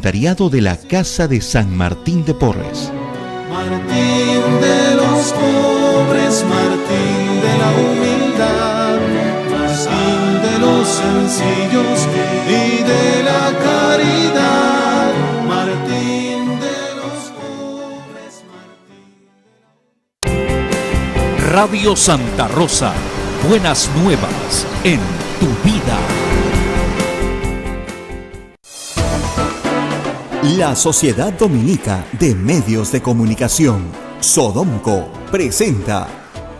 Voluntariado de la Casa de San Martín de Porres. Martín de los pobres, Martín de la humildad, Martín de los sencillos y de la caridad, Martín de los pobres, Martín. Radio Santa Rosa, buenas nuevas en tu vida. La Sociedad Dominica de Medios de Comunicación, Sodomco, presenta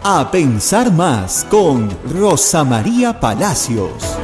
A Pensar Más con Rosa María Palacios.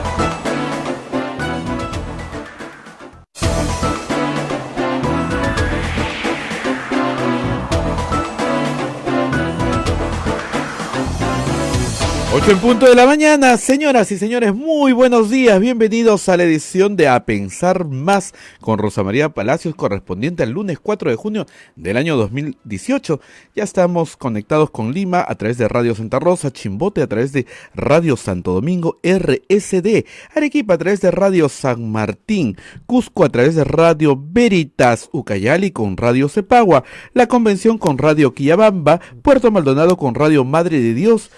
En punto de la mañana, señoras y señores, muy buenos días, bienvenidos a la edición de A Pensar Más con Rosa María Palacios, correspondiente al lunes 4 de junio del año 2018. Ya estamos conectados con Lima a través de Radio Santa Rosa, Chimbote a través de Radio Santo Domingo, RSD, Arequipa a través de Radio San Martín, Cusco a través de Radio Veritas, Ucayali con Radio Cepagua, La Convención con Radio Quillabamba, Puerto Maldonado con Radio Madre de Dios.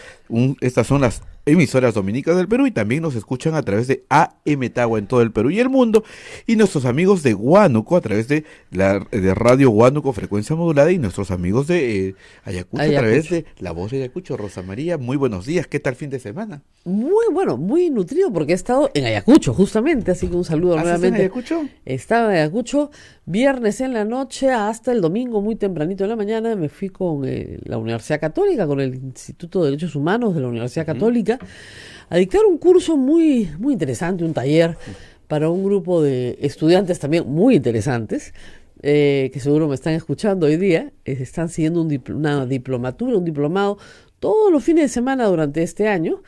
Estas son las emisoras dominicas del Perú y también nos escuchan a través de AM Tagua en todo el Perú y el mundo, y nuestros amigos de Huánuco a través de Radio Huánuco frecuencia modulada, y nuestros amigos de Ayacucho a través de La Voz de Ayacucho. Rosa María, muy buenos días, ¿qué tal fin de semana? Muy bueno, muy nutrido porque he estado en Ayacucho justamente, así que un saludo nuevamente. ¿En Ayacucho? Estaba en Ayacucho viernes en la noche hasta el domingo muy tempranito en la mañana. Me fui con la Universidad Católica, con el Instituto de Derechos Humanos de la Universidad Católica, a dictar un curso muy, muy interesante, un taller para un grupo de estudiantes también muy interesantes, que seguro me están escuchando hoy día. Están siguiendo una diplomatura, un diplomado, todos los fines de semana durante este año.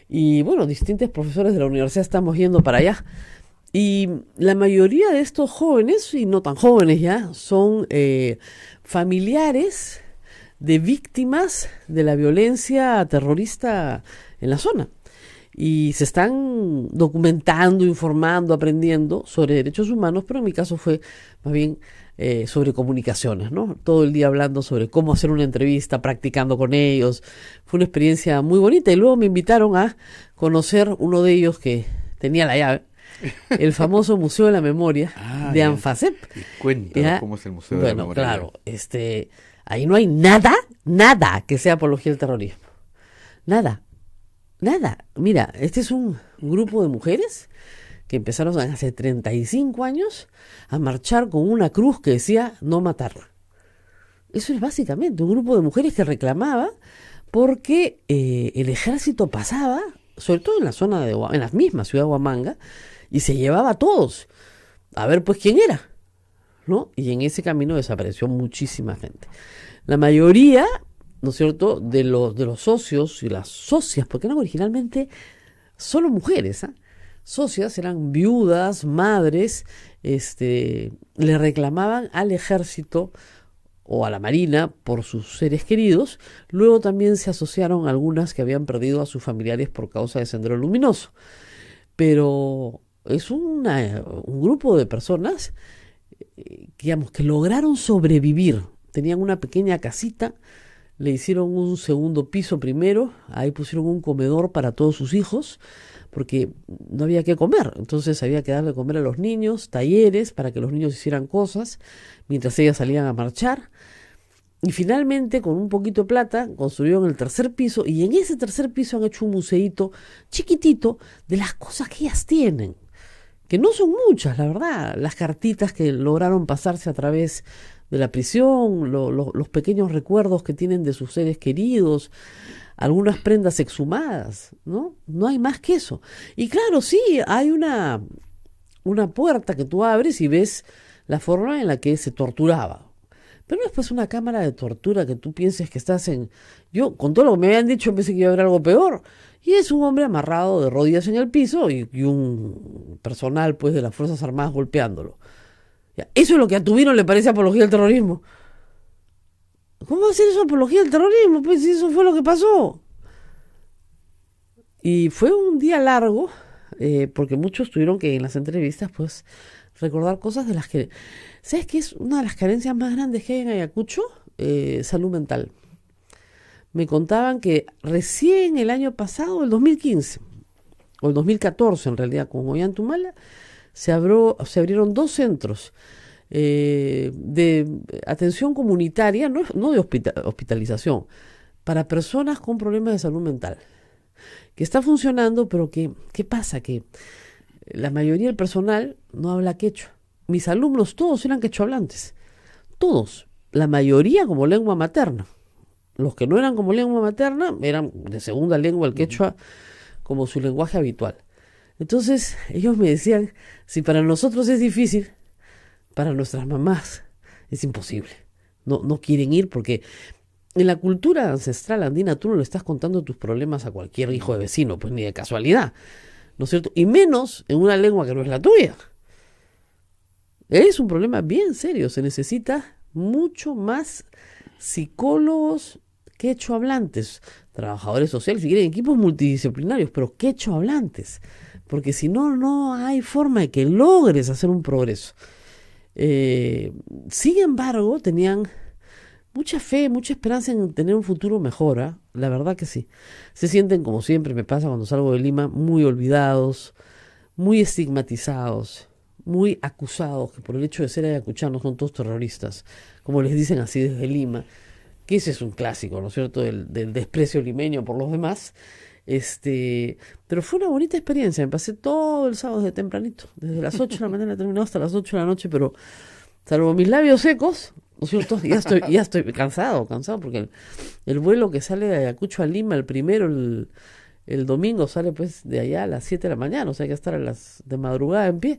Y bueno, distintos profesores de la universidad estamos yendo para allá. Y la mayoría de estos jóvenes, y no tan jóvenes ya, son familiares de víctimas de la violencia terrorista en la zona. Y se están documentando, informando, aprendiendo sobre derechos humanos, pero en mi caso fue más bien sobre comunicaciones, ¿no? Todo el día hablando sobre cómo hacer una entrevista, practicando con ellos. Fue una experiencia muy bonita y luego me invitaron a conocer uno de ellos que tenía la llave, el famoso Museo de la Memoria de Anfasep. Cuéntanos cómo es el Museo de la Memoria. Claro, ahí no hay nada que sea apología del terrorismo. Nada. Mira, este es un grupo de mujeres que empezaron hace 35 años a marchar con una cruz que decía no matarla. Eso es básicamente un grupo de mujeres que reclamaba porque el ejército pasaba, sobre todo en la zona en la misma ciudad de Huamanga, y se llevaba a todos. A ver, pues, quién era, ¿no? Y en ese camino desapareció muchísima gente. La mayoría, ¿no es cierto?, de los socios y las socias, porque eran originalmente solo mujeres, socias, eran viudas, madres, le reclamaban al ejército o a la marina por sus seres queridos. Luego también se asociaron algunas que habían perdido a sus familiares por causa de Sendero Luminoso. Pero es un grupo de personas, digamos, que lograron sobrevivir. Tenían una pequeña casita, le hicieron un segundo piso primero, ahí pusieron un comedor para todos sus hijos, porque no había que comer, entonces había que darle de comer a los niños, talleres para que los niños hicieran cosas, mientras ellas salían a marchar. Y finalmente, con un poquito de plata, construyeron el tercer piso, y en ese tercer piso han hecho un museíto chiquitito de las cosas que ellas tienen, que no son muchas, la verdad, las cartitas que lograron pasarse a través de la prisión, los pequeños recuerdos que tienen de sus seres queridos, algunas prendas exhumadas, ¿no? No hay más que eso. Y claro, sí, hay una puerta que tú abres y ves la forma en la que se torturaba. Pero no es pues una cámara de tortura que tú pienses que estás en... Yo, con todo lo que me habían dicho, pensé que iba a haber algo peor. Y es un hombre amarrado de rodillas en el piso y un personal pues de las Fuerzas Armadas golpeándolo. Ya, eso es lo que a Tubino le parece apología del terrorismo. ¿Cómo va a ser eso apología del terrorismo? Pues eso fue lo que pasó. Y fue un día largo, porque muchos tuvieron que en las entrevistas pues recordar cosas de las que... ¿Sabes qué es una de las carencias más grandes que hay en Ayacucho? Salud mental. Me contaban que recién el año pasado, el 2015, o el 2014 en realidad, con Ollantumala, se abrieron 2 centros de atención comunitaria, no de hospitalización, para personas con problemas de salud mental, que está funcionando, pero ¿qué pasa? Que la mayoría del personal no habla quechua. Mis alumnos todos eran quechohablantes, todos, la mayoría como lengua materna. Los que no eran como lengua materna eran de segunda lengua el quechua como su lenguaje habitual. Entonces ellos me decían, si para nosotros es difícil, para nuestras mamás es imposible. No quieren ir porque en la cultura ancestral andina tú no le estás contando tus problemas a cualquier hijo de vecino, pues ni de casualidad, ¿no es cierto? Y menos en una lengua que no es la tuya. Es un problema bien serio, se necesita mucho más psicólogos quechohablantes, trabajadores sociales, si quieren equipos multidisciplinarios, pero quechohablantes, porque si no, no hay forma de que logres hacer un progreso. Sin embargo, tenían mucha fe, mucha esperanza en tener un futuro mejor, ¿eh? La verdad que sí. Se sienten, como siempre me pasa cuando salgo de Lima, muy olvidados, muy estigmatizados, muy acusados, que por el hecho de ser ayacuchanos son todos terroristas, como les dicen así desde Lima, que ese es un clásico, ¿no es cierto?, del desprecio limeño por los demás. Pero fue una bonita experiencia, me pasé todo el sábado desde tempranito, desde las 8 de la mañana terminado hasta las 8 de la noche, pero salvo mis labios secos, ¿no es cierto?, ya estoy cansado, porque el vuelo que sale de Ayacucho a Lima, el primero, el domingo, sale pues de allá a las 7 de la mañana, o sea hay que estar de madrugada en pie,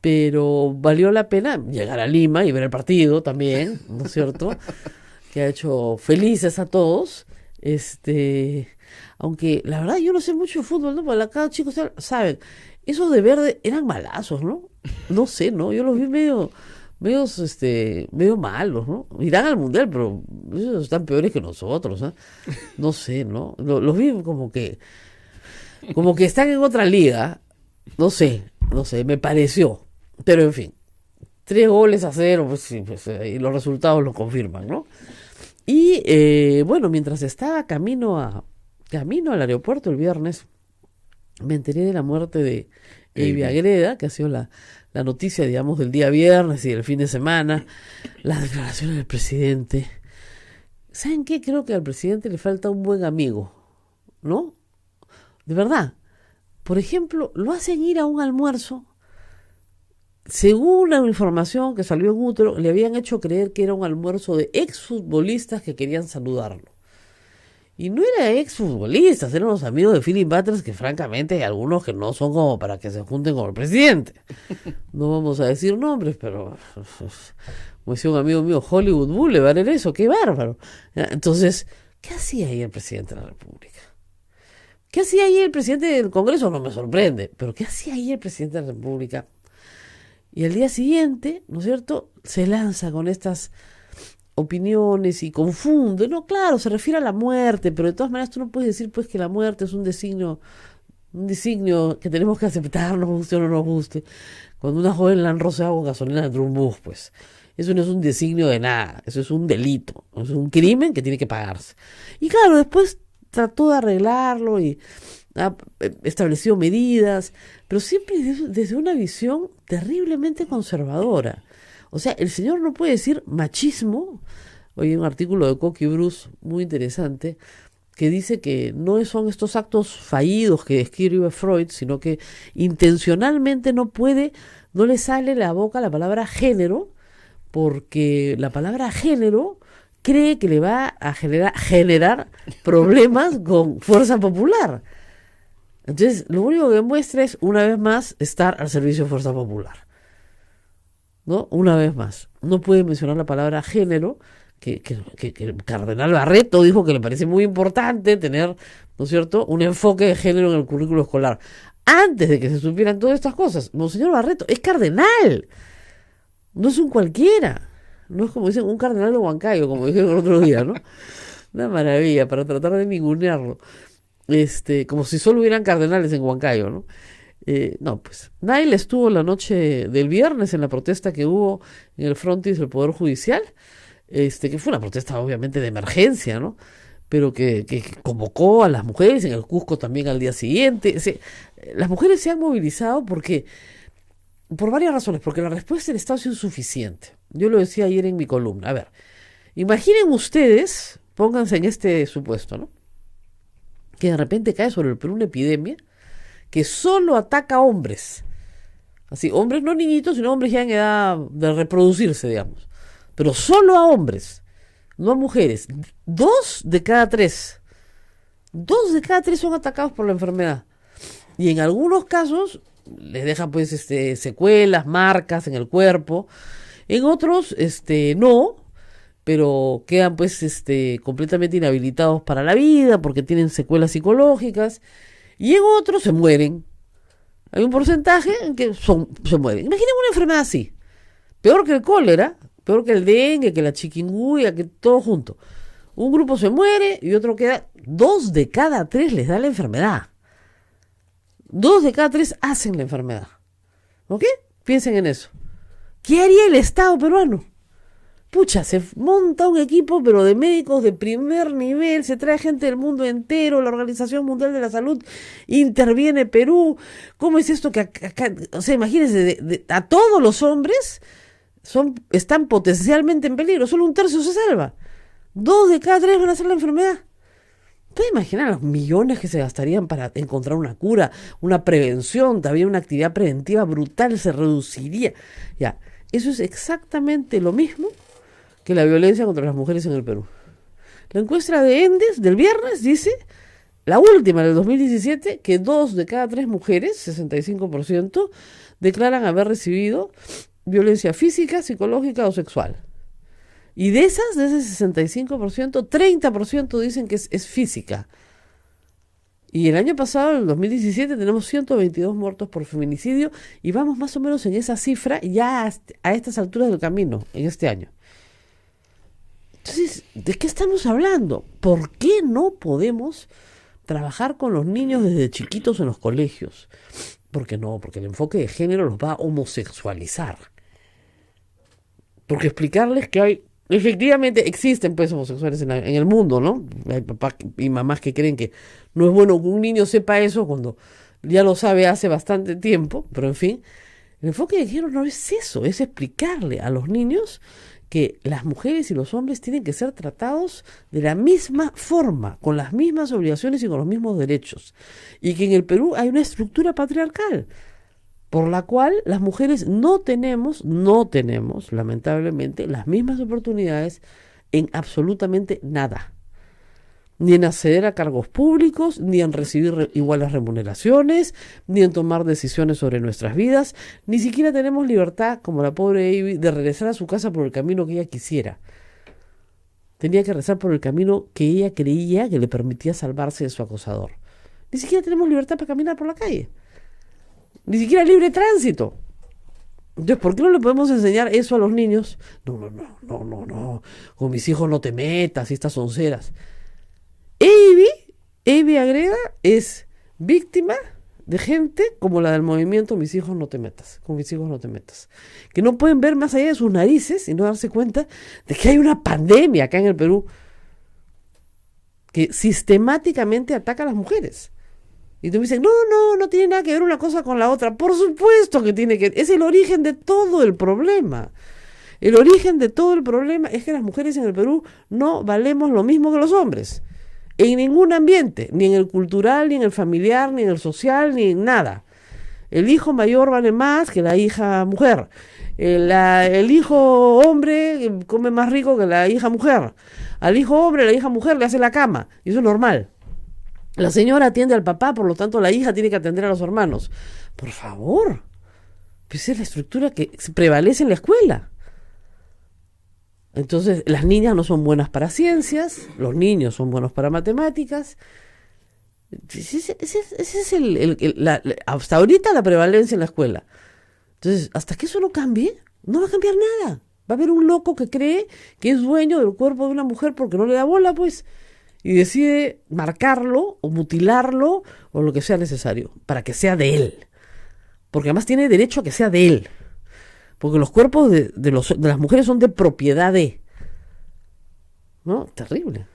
pero valió la pena llegar a Lima y ver el partido también, ¿no es cierto?, que ha hecho felices a todos, aunque la verdad yo no sé mucho de fútbol, ¿no? Porque cada chicos saben, esos de verde eran malazos, ¿no? No sé, ¿no? Yo los vi medio malos, ¿no? Irán al mundial, pero ellos están peores que nosotros, ¿eh? No sé, ¿no? Los vi como que están en otra liga, no sé, me pareció, pero en fin, 3-0, pues sí, pues, y los resultados lo confirman, ¿no? Y bueno, mientras estaba camino al aeropuerto el viernes, me enteré de la muerte de Evi Agreda, que ha sido la noticia, digamos, del día viernes y del fin de semana, las declaraciones del presidente. ¿Saben qué? Creo que al presidente le falta un buen amigo, ¿no? De verdad. Por ejemplo, lo hacen ir a un almuerzo. Según la información que salió en útero, le habían hecho creer que era un almuerzo de exfutbolistas que querían saludarlo. Y no era exfutbolistas, eran los amigos de Philip Butters, que francamente hay algunos que no son como para que se junten con el presidente. No vamos a decir nombres, pero como decía un amigo mío, Hollywood Boulevard era eso, qué bárbaro. Entonces, ¿qué hacía ahí el presidente de la República? ¿Qué hacía ahí el presidente del Congreso? No me sorprende, pero ¿qué hacía ahí el presidente de la República? Y al día siguiente, ¿no es cierto?, se lanza con estas opiniones y confunde. No, claro, se refiere a la muerte, pero de todas maneras tú no puedes decir pues que la muerte es un designio que tenemos que aceptar, nos guste o no nos guste. Cuando una joven la han rociado con gasolina dentro de un bus, pues eso no es un designio de nada, eso es un delito, es un crimen que tiene que pagarse. Y claro, después trató de arreglarlo y ha establecido medidas, pero siempre desde una visión terriblemente conservadora. O sea, el señor no puede decir machismo. Hoy hay un artículo de Coqui Bruce muy interesante que dice que no son estos actos fallidos que describe Freud, sino que intencionalmente no le sale la boca la palabra género, porque la palabra género cree que le va a generar problemas con fuerza popular. Entonces, lo único que muestra es, una vez más, estar al servicio de fuerza popular, ¿no? Una vez más. No puede mencionar la palabra género, que el cardenal Barreto dijo que le parece muy importante tener, ¿no es cierto?, un enfoque de género en el currículo escolar. Antes de que se supieran todas estas cosas, Monseñor Barreto es cardenal, no es un cualquiera, no es como dicen un cardenal de Huancayo, como dijeron el otro día, ¿no? Una maravilla, para tratar de ningunearlo. Como si solo hubieran cardenales en Huancayo, ¿no? No, pues Nail estuvo la noche del viernes en la protesta que hubo en el frontis del Poder Judicial, que fue una protesta obviamente de emergencia, ¿no? Pero que convocó a las mujeres, en el Cusco también al día siguiente. Las mujeres se han movilizado por varias razones, porque la respuesta del Estado ha sido insuficiente. Yo lo decía ayer en mi columna. A ver, imaginen ustedes, pónganse en este supuesto, ¿no? Que de repente cae sobre el Perú una epidemia que solo ataca a hombres. Así, hombres no niñitos, sino hombres ya en edad de reproducirse, digamos. Pero solo a hombres, no a mujeres. 2 de cada 3. 2 de cada 3 son atacados por la enfermedad. Y en algunos casos les dejan pues secuelas, marcas en el cuerpo. En otros, no, pero quedan pues completamente inhabilitados para la vida porque tienen secuelas psicológicas. Y en otros se mueren. Hay un porcentaje en que se mueren. Imaginen una enfermedad así. Peor que el cólera, peor que el dengue, que la chikungunya, que todo junto. Un grupo se muere y otro queda. 2 de cada 3 les da la enfermedad. 2 de cada 3 hacen la enfermedad. ¿Ok? Piensen en eso. ¿Qué haría el Estado peruano? Pucha, se monta un equipo, pero de médicos de primer nivel, se trae gente del mundo entero, la Organización Mundial de la Salud interviene Perú. ¿Cómo es esto que acá, o sea, imagínense, a todos los hombres están potencialmente en peligro, solo 1/3 se salva. 2 de cada 3 van a hacer la enfermedad. ¿Puede imaginar los millones que se gastarían para encontrar una cura, una prevención, también una actividad preventiva brutal, se reduciría? Ya, eso es exactamente lo mismo que la violencia contra las mujeres en el Perú. La encuesta de Endes del viernes dice, la última del 2017, que 2 de cada 3 mujeres, 65%, declaran haber recibido violencia física, psicológica o sexual. Y de ese 65%, 30% dicen que es física. Y el año pasado, en el 2017, tenemos 122 muertos por feminicidio y vamos más o menos en esa cifra ya a estas alturas del camino, en este año. Entonces, ¿de qué estamos hablando? ¿Por qué no podemos trabajar con los niños desde chiquitos en los colegios? ¿Por qué no? Porque el enfoque de género los va a homosexualizar. Porque explicarles que efectivamente existen pues homosexuales en el mundo, ¿no? Hay papás y mamás que creen que no es bueno que un niño sepa eso cuando ya lo sabe hace bastante tiempo, pero en fin, el enfoque de género no es eso, es explicarle a los niños que las mujeres y los hombres tienen que ser tratados de la misma forma, con las mismas obligaciones y con los mismos derechos. Y que en el Perú hay una estructura patriarcal, por la cual las mujeres no tenemos, lamentablemente, las mismas oportunidades en absolutamente nada. Ni en acceder a cargos públicos, ni en recibir iguales remuneraciones, ni en tomar decisiones sobre nuestras vidas. Ni siquiera tenemos libertad, como la pobre Ivy, de regresar a su casa por el camino que ella quisiera. Tenía que rezar por el camino que ella creía que le permitía salvarse de su acosador. Ni siquiera tenemos libertad para caminar por la calle. Ni siquiera libre tránsito. Entonces, ¿por qué no le podemos enseñar eso a los niños? No. Con mis hijos no te metas y estas onceras. Ivy agrega, es víctima de gente como la del movimiento Mis hijos no te metas, con mis hijos no te metas, que no pueden ver más allá de sus narices y no darse cuenta de que hay una pandemia acá en el Perú que sistemáticamente ataca a las mujeres. Y tú me dices, no tiene nada que ver una cosa con la otra. Por supuesto que tiene que ver, es el origen de todo el problema. El origen de todo el problema es que las mujeres en el Perú no valemos lo mismo que los hombres. En ningún ambiente, ni en el cultural, ni en el familiar, ni en el social, ni en nada. El hijo mayor vale más que la hija mujer. El hijo hombre come más rico que la hija mujer. Al hijo hombre, la hija mujer le hace la cama. Y eso es normal. La señora atiende al papá, por lo tanto la hija tiene que atender a los hermanos. Por favor. Pues es la estructura que prevalece en la escuela. Entonces, las niñas no son buenas para ciencias, los niños son buenos para matemáticas. Ese es hasta ahorita la prevalencia en la escuela. Entonces, hasta que eso no cambie, no va a cambiar nada. Va a haber un loco que cree que es dueño del cuerpo de una mujer porque no le da bola, pues, y decide marcarlo o mutilarlo o lo que sea necesario para que sea de él. porque además tiene derecho a que sea de él, porque los cuerpos de las mujeres son de propiedad de, ¿no? Terrible.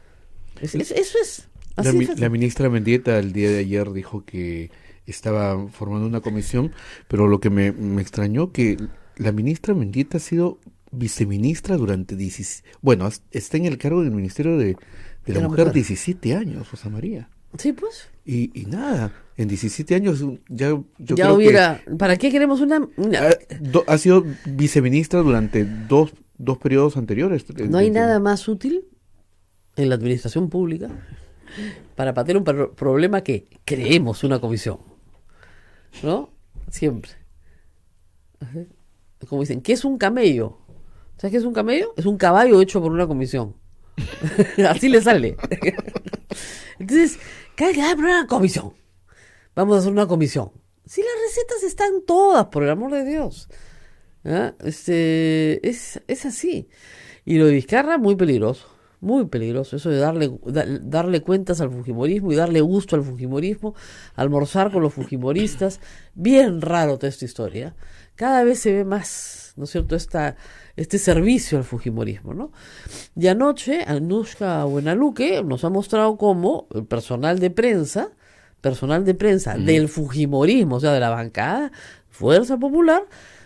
Eso es así. La ministra Mendieta el día de ayer dijo que estaba formando una comisión, pero lo que me extrañó que la ministra Mendieta ha sido viceministra durante está en el cargo del Ministerio de la Mujer 17 años, Rosa María. Sí, pues. Y nada, en 17 años yo ya creo hubiera... ¿Para qué queremos una...? ha sido viceministra durante dos periodos anteriores. No hay nada más útil en la administración pública para patear un problema que creemos una comisión, ¿no? Siempre. Como dicen, ¿qué es un camello? ¿Sabes qué es un camello? Es un caballo hecho por una comisión. Así le sale. Entonces, una comisión. Vamos a hacer una comisión. Si las recetas están todas, por el amor de Dios. ¿Ah? Es así. Y lo de Vizcarra, muy peligroso. Muy peligroso. Eso de darle cuentas al fujimorismo y darle gusto al fujimorismo, almorzar con los fujimoristas. Bien raro toda esta historia. Cada vez se ve más, ¿no es cierto?, este servicio al fujimorismo, ¿no? Y anoche, Anushka Buenaluque nos ha mostrado cómo el personal de prensa del fujimorismo, o sea, de la bancada Fuerza Popular,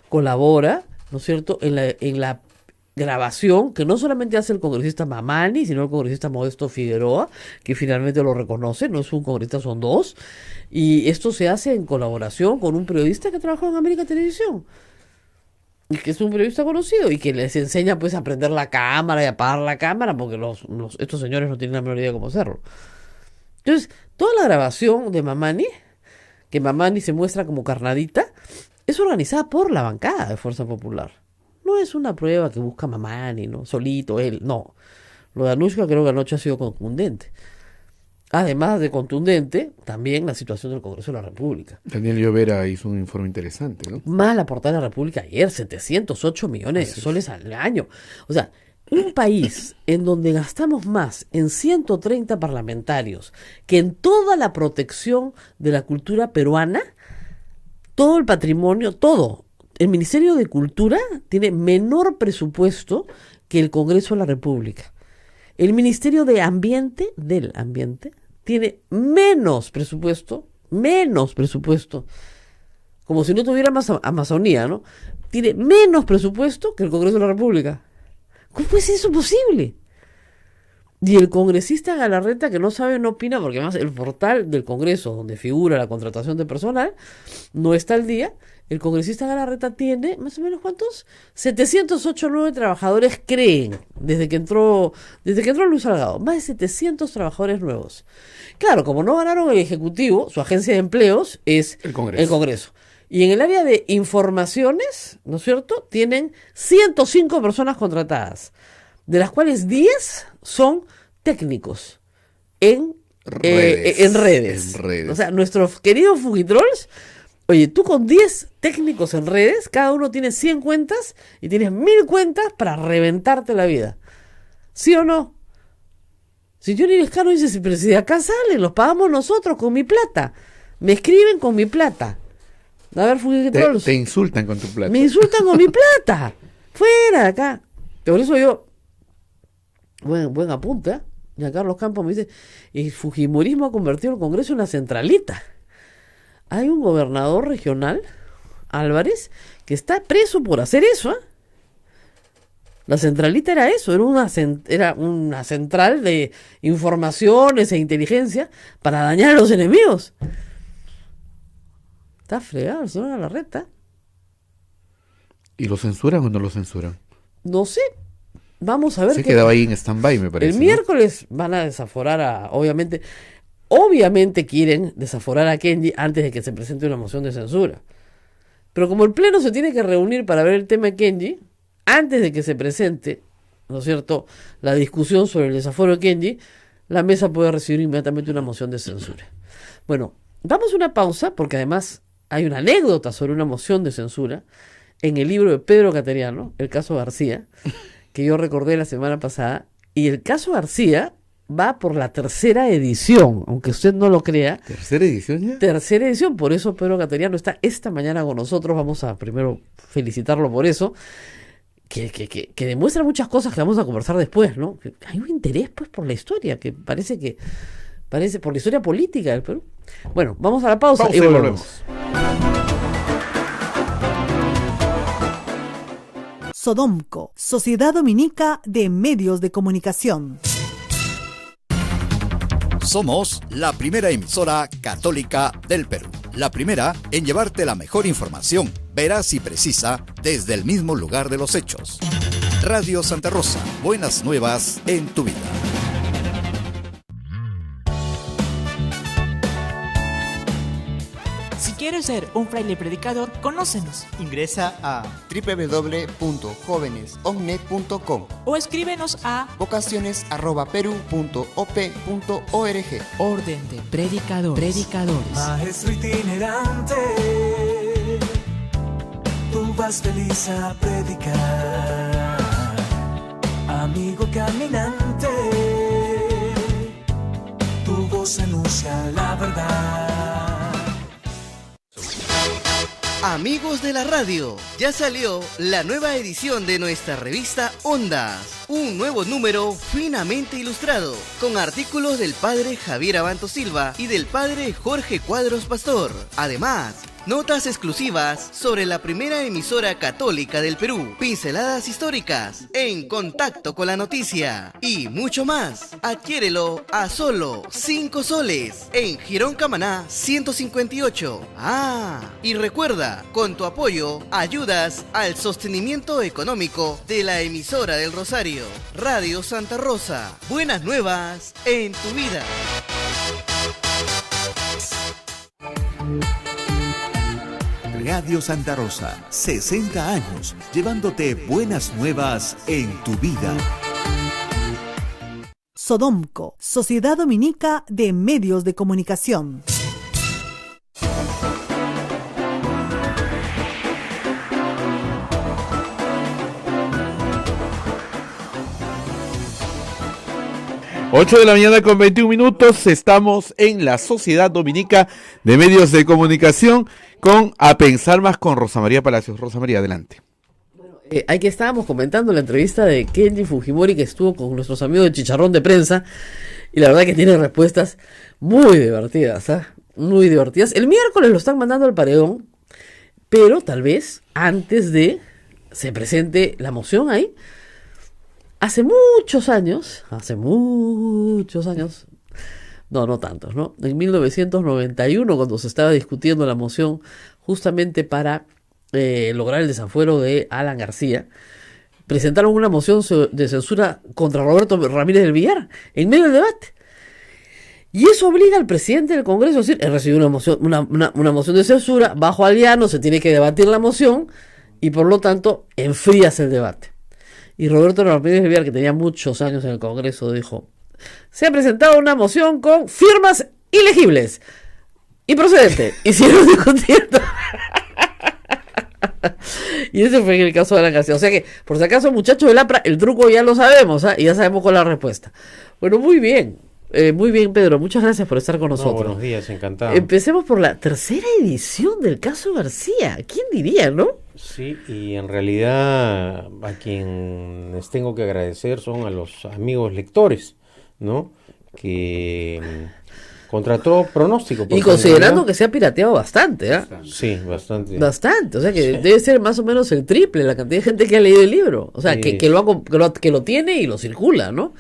colabora, ¿no es cierto?, en la grabación que no solamente hace el congresista Mamani, sino el congresista Modesto Figueroa, que finalmente lo reconoce, no es un congresista, son dos, y esto se hace en colaboración con un periodista que trabajó en América Televisión, y que es un periodista conocido, y que les enseña pues a prender la cámara y apagar la cámara, porque estos señores no tienen la menor idea de cómo hacerlo. Entonces, toda la grabación de Mamani, que Mamani se muestra como carnadita, es organizada por la bancada de Fuerza Popular. No es una prueba que busca Mamani, ¿no? Solito, él, no. Lo de Anushka creo que anoche ha sido contundente. Además de contundente, también la situación del Congreso de la República. Daniel Llovera hizo un informe interesante, ¿no? Más la portada de la República ayer, 708 millones de soles al año. O sea, un país en donde gastamos más en 130 parlamentarios que en toda la protección de la cultura peruana, todo el patrimonio, todo. El Ministerio de Cultura tiene menor presupuesto que el Congreso de la República. El Ministerio del Ambiente, tiene menos presupuesto, como si no tuviera más Amazonía, ¿no? Tiene menos presupuesto que el Congreso de la República. ¿Cómo puede ser eso posible? Y el congresista Galarreta, que no sabe, no opina, porque además el portal del Congreso, donde figura la contratación de personal, no está al día. El congresista Galarreta tiene, más o menos, ¿cuántos? 708 nuevos trabajadores, creen, desde que entró Luis Salgado. Más de 700 trabajadores nuevos. Claro, como no ganaron el Ejecutivo, su agencia de empleos es el Congreso. Y en el área de informaciones, ¿no es cierto?, tienen 105 personas contratadas, de las cuales 10 son técnicos en redes. O sea, nuestros queridos Fujitrolls, oye, tú con 10 técnicos en redes, cada uno tiene 100 cuentas y tienes 1000 cuentas para reventarte la vida. ¿Sí o no? Si Johnny Lescano dice, pero si de acá salen, los pagamos nosotros con mi plata. Me escriben con mi plata. A ver, Fujitrolls. Te insultan con tu plata. Me insultan con mi plata. Fuera de acá. Por eso yo... Buen apunte, ¿eh? Ya Carlos Campos me dice, el fujimorismo ha convertido el Congreso en una centralita. Hay un gobernador regional, Álvarez, que está preso por hacer eso, ¿eh? La centralita era eso, era una central de informaciones e inteligencia para dañar a los enemigos. Está fregado el señor Galarreta. ¿Y lo censuran o no lo censuran? No sé. Vamos a ver. Se quedaba ahí en stand-by, me parece. El miércoles van a desaforar obviamente quieren desaforar a Kenji antes de que se presente una moción de censura. Pero como el Pleno se tiene que reunir para ver el tema de Kenji, antes de que se presente, ¿no es cierto?, la discusión sobre el desaforo de Kenji, la mesa puede recibir inmediatamente una moción de censura. Bueno, damos una pausa porque además hay una anécdota sobre una moción de censura en el libro de Pedro Cateriano, el caso García, que yo recordé la semana pasada, y el caso García va por la tercera edición, aunque usted no lo crea. ¿Tercera edición ya? Tercera edición, por eso Pedro Cateriano está esta mañana con nosotros. Vamos a primero felicitarlo por eso, que demuestra muchas cosas que vamos a conversar después, ¿no? Que hay un interés pues por la historia, que parece por la historia política del Perú. Bueno, vamos a la pausa y volvemos. Sodomco, Sociedad Dominica de Medios de Comunicación. Somos la primera emisora católica del Perú. La primera en llevarte la mejor información, veraz y precisa, desde el mismo lugar de los hechos. Radio Santa Rosa, buenas nuevas en tu vida. Si quieres ser un fraile predicador, conócenos. Ingresa a www.jovenesomne.com o escríbenos a vocaciones@peru.op.org. Orden de Predicadores. Maestro itinerante, tú vas feliz a predicar. Amigo caminante, tu voz anuncia la verdad. Amigos de la radio, ya salió la nueva edición de nuestra revista Ondas. Un nuevo número finamente ilustrado, con artículos del padre Javier Abanto Silva y del padre Jorge Cuadros Pastor. Además, notas exclusivas sobre la primera emisora católica del Perú, pinceladas históricas, en contacto con la noticia y mucho más. Adquiérelo a solo 5 soles en Girón Camaná 158. Y recuerda, con tu apoyo ayudas al sostenimiento económico de la emisora del Rosario, Radio Santa Rosa. Buenas nuevas en tu vida. Radio Santa Rosa, 60 años, llevándote buenas nuevas en tu vida. Sodomco, Sociedad Dominica de Medios de Comunicación. Ocho de la mañana con 21 minutos, estamos en la Sociedad Dominica de Medios de Comunicación con A Pensar Más con Rosa María Palacios. Rosa María, adelante. Ahí que estábamos comentando la entrevista de Kenji Fujimori que estuvo con nuestros amigos de Chicharrón de Prensa, y la verdad que tiene respuestas muy divertidas, muy divertidas. El miércoles lo están mandando al paredón, pero tal vez antes de se presente la moción ahí. Hace muchos años, no tantos, ¿no? En 1991, cuando se estaba discutiendo la moción justamente para lograr el desafuero de Alan García, presentaron una moción de censura contra Roberto Ramírez del Villar en medio del debate. Y eso obliga al presidente del Congreso a decir, he recibido una moción de censura, bajo al llano, se tiene que debatir la moción y por lo tanto enfrías el debate. Y Roberto Ramírez del Villar, que tenía muchos años en el Congreso, dijo, se ha presentado una moción con firmas ilegibles, improcedente, y siguieron discutiendo. Y ese fue el caso de Alan García. O sea que, por si acaso, muchachos del APRA, el truco ya lo sabemos, y ya sabemos cuál es la respuesta. Bueno, muy bien, Pedro, muchas gracias por estar con nosotros. Buenos días, encantado. Empecemos por la tercera edición del caso García. ¿Quién diría, no? Sí, y en realidad a quienes tengo que agradecer son a los amigos lectores, ¿no? Que contra todo pronóstico. Y considerando que se ha pirateado bastante, ¿eh? Sí, bastante. Bastante, o sea que debe ser más o menos el triple la cantidad de gente que ha leído el libro. O sea, que lo tiene y lo circula, ¿no?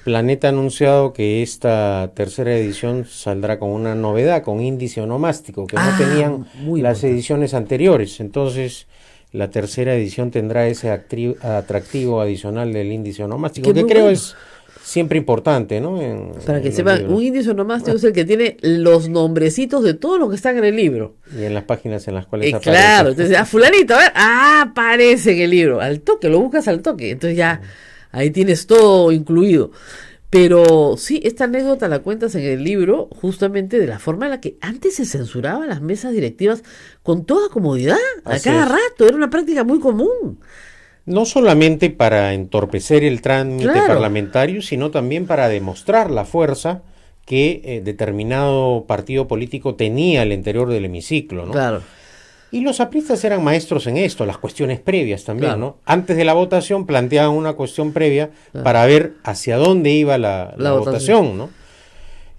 Planeta ha anunciado que esta tercera edición saldrá con una novedad, con índice onomástico, que no tenían las ediciones anteriores. Entonces, la tercera edición tendrá ese atractivo adicional del índice onomástico, que creo es siempre importante, ¿no? Para que sepan, un índice onomástico es el que tiene los nombrecitos de todo lo que está en el libro. Y en las páginas en las cuales aparece. Claro, entonces, fulanito, a ver, aparece en el libro, al toque, lo buscas al toque, entonces ya, ahí tienes todo incluido. Pero sí, esta anécdota la cuentas en el libro justamente de la forma en la que antes se censuraban las mesas directivas con toda comodidad, a cada rato, era una práctica muy común. No solamente para entorpecer el trámite parlamentario, sino también para demostrar la fuerza que determinado partido político tenía al interior del hemiciclo, ¿no? Claro. Y los apristas eran maestros en esto, las cuestiones previas también, ¿no? Antes de la votación planteaban una cuestión previa para ver hacia dónde iba la votación, ¿no?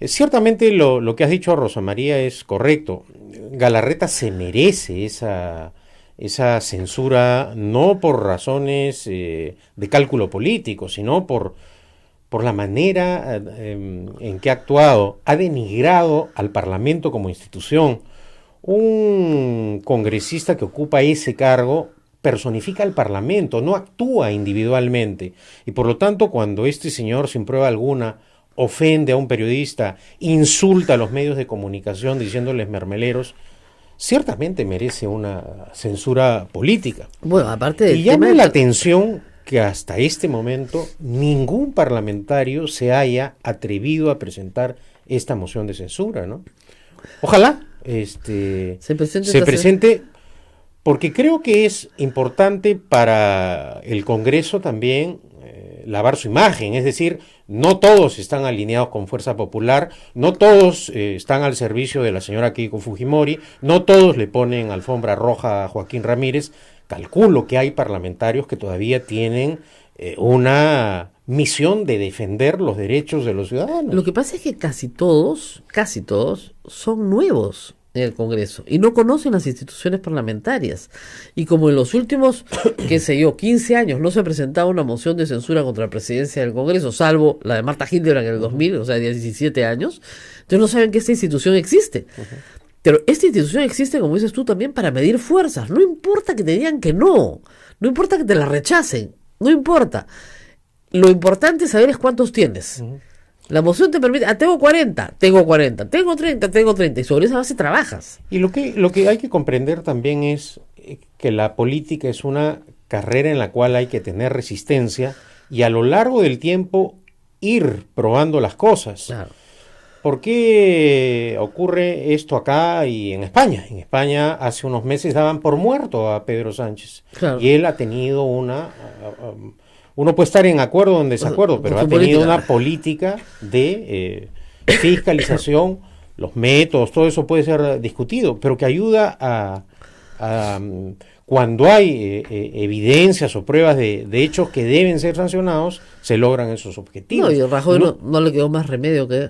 Ciertamente lo que has dicho, Rosa María, es correcto. Galarreta se merece esa censura, no por razones de cálculo político, sino por la manera en que ha actuado. Ha denigrado al Parlamento como institución. Un congresista que ocupa ese cargo personifica al Parlamento, no actúa individualmente. Y por lo tanto, cuando este señor, sin prueba alguna, ofende a un periodista, insulta a los medios de comunicación diciéndoles mermeleros, ciertamente merece una censura política. Bueno, aparte del y llama la atención que hasta este momento ningún parlamentario se haya atrevido a presentar esta moción de censura, ¿no? Ojalá se presente, porque creo que es importante para el Congreso también lavar su imagen, es decir, no todos están alineados con Fuerza Popular, no todos están al servicio de la señora Keiko Fujimori, no todos le ponen alfombra roja a Joaquín Ramírez. Calculo que hay parlamentarios que todavía tienen una misión de defender los derechos de los ciudadanos. Lo que pasa es que casi todos son nuevos en el Congreso y no conocen las instituciones parlamentarias. Y como en los últimos, 15 años no se presentaba una moción de censura contra la presidencia del Congreso, salvo la de Marta Hildebrand en el 2000, o sea, 17 años, entonces no saben que esta institución existe. Pero esta institución existe, como dices tú, también para medir fuerzas. No importa que te digan que no importa que te la rechacen, no importa. Lo importante es saber cuántos tienes. La moción te permite, tengo 40, tengo 30, tengo 30, y sobre esa base trabajas. Y lo que hay que comprender también es que la política es una carrera en la cual hay que tener resistencia y a lo largo del tiempo ir probando las cosas. Claro. ¿Por qué ocurre esto acá y en España? En España hace unos meses daban por muerto a Pedro Sánchez. Claro. Y él ha tenido uno puede estar en acuerdo o en desacuerdo, pero ha tenido una política de fiscalización, los métodos, todo eso puede ser discutido, pero que ayuda a cuando hay evidencias o pruebas de hechos que deben ser sancionados, se logran esos objetivos. No, y a Rajoy no le quedó más remedio que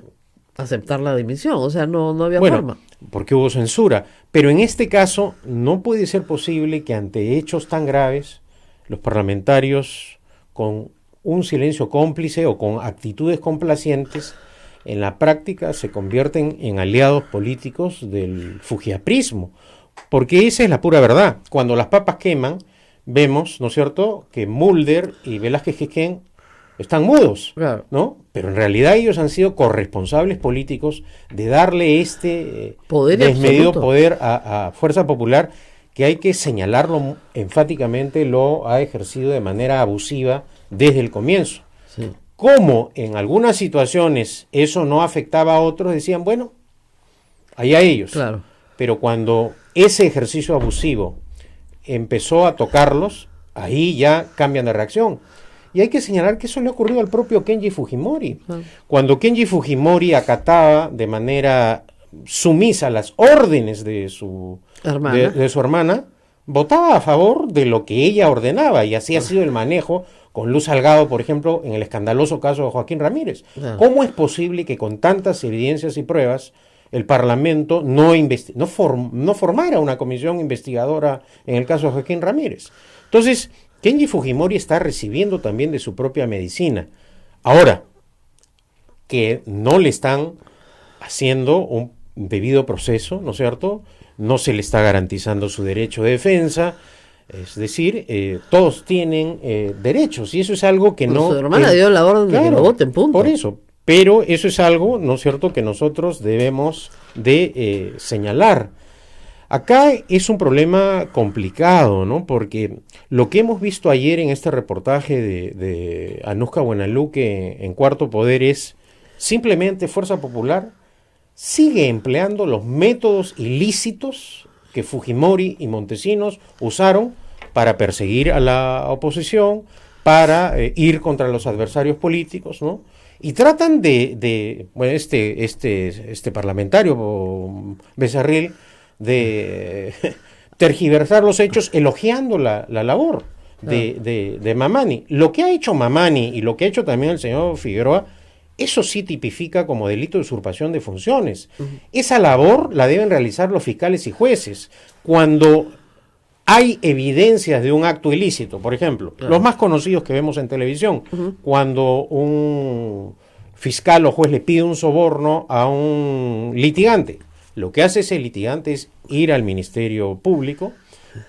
aceptar la dimisión, o sea, no había forma. Porque hubo censura, pero en este caso no puede ser posible que ante hechos tan graves los parlamentarios con un silencio cómplice o con actitudes complacientes en la práctica se convierten en aliados políticos del fujiaprismo, porque esa es la pura verdad. Cuando las papas queman, vemos, ¿no es cierto?, que Mulder y Velázquez Quisquén están mudos, claro, ¿no? Pero en realidad ellos han sido corresponsables políticos de darle este desmedido poder a Fuerza Popular, que hay que señalarlo enfáticamente, lo ha ejercido de manera abusiva desde el comienzo. Sí. Como en algunas situaciones eso no afectaba a otros, decían, bueno, allá ellos. Claro. Pero cuando ese ejercicio abusivo empezó a tocarlos, ahí ya cambian de reacción. Y hay que señalar que eso le ha ocurrido al propio Kenji Fujimori. Cuando Kenji Fujimori acataba de manera sumisa las órdenes de su hermana, votaba a favor de lo que ella ordenaba, y así ha sido el manejo con Luz Salgado, por ejemplo, en el escandaloso caso de Joaquín Ramírez. ¿Cómo es posible que con tantas evidencias y pruebas el Parlamento no formara una comisión investigadora en el caso de Joaquín Ramírez? Entonces, Kenji Fujimori está recibiendo también de su propia medicina. Ahora, que no le están haciendo un debido proceso, ¿no es cierto? No se le está garantizando su derecho de defensa, es decir, todos tienen derechos, y eso es algo que no... Su hermana dio la orden de que lo voten, punto. Por eso, pero eso es algo, ¿no es cierto?, que nosotros debemos de señalar. Acá es un problema complicado, ¿no? Porque lo que hemos visto ayer en este reportaje de Anuska Buenaluque en Cuarto Poder es simplemente Fuerza Popular sigue empleando los métodos ilícitos que Fujimori y Montesinos usaron para perseguir a la oposición, para ir contra los adversarios políticos, ¿no? Y tratan bueno, este parlamentario Becerril de tergiversar los hechos elogiando la labor de Mamani. Lo que ha hecho Mamani y lo que ha hecho también el señor Figueroa, eso sí tipifica como delito de usurpación de funciones. Esa labor la deben realizar los fiscales y jueces. Cuando hay evidencias de un acto ilícito, por ejemplo, los más conocidos que vemos en televisión, cuando un fiscal o juez le pide un soborno a un litigante, lo que hace ese litigante es ir al Ministerio Público,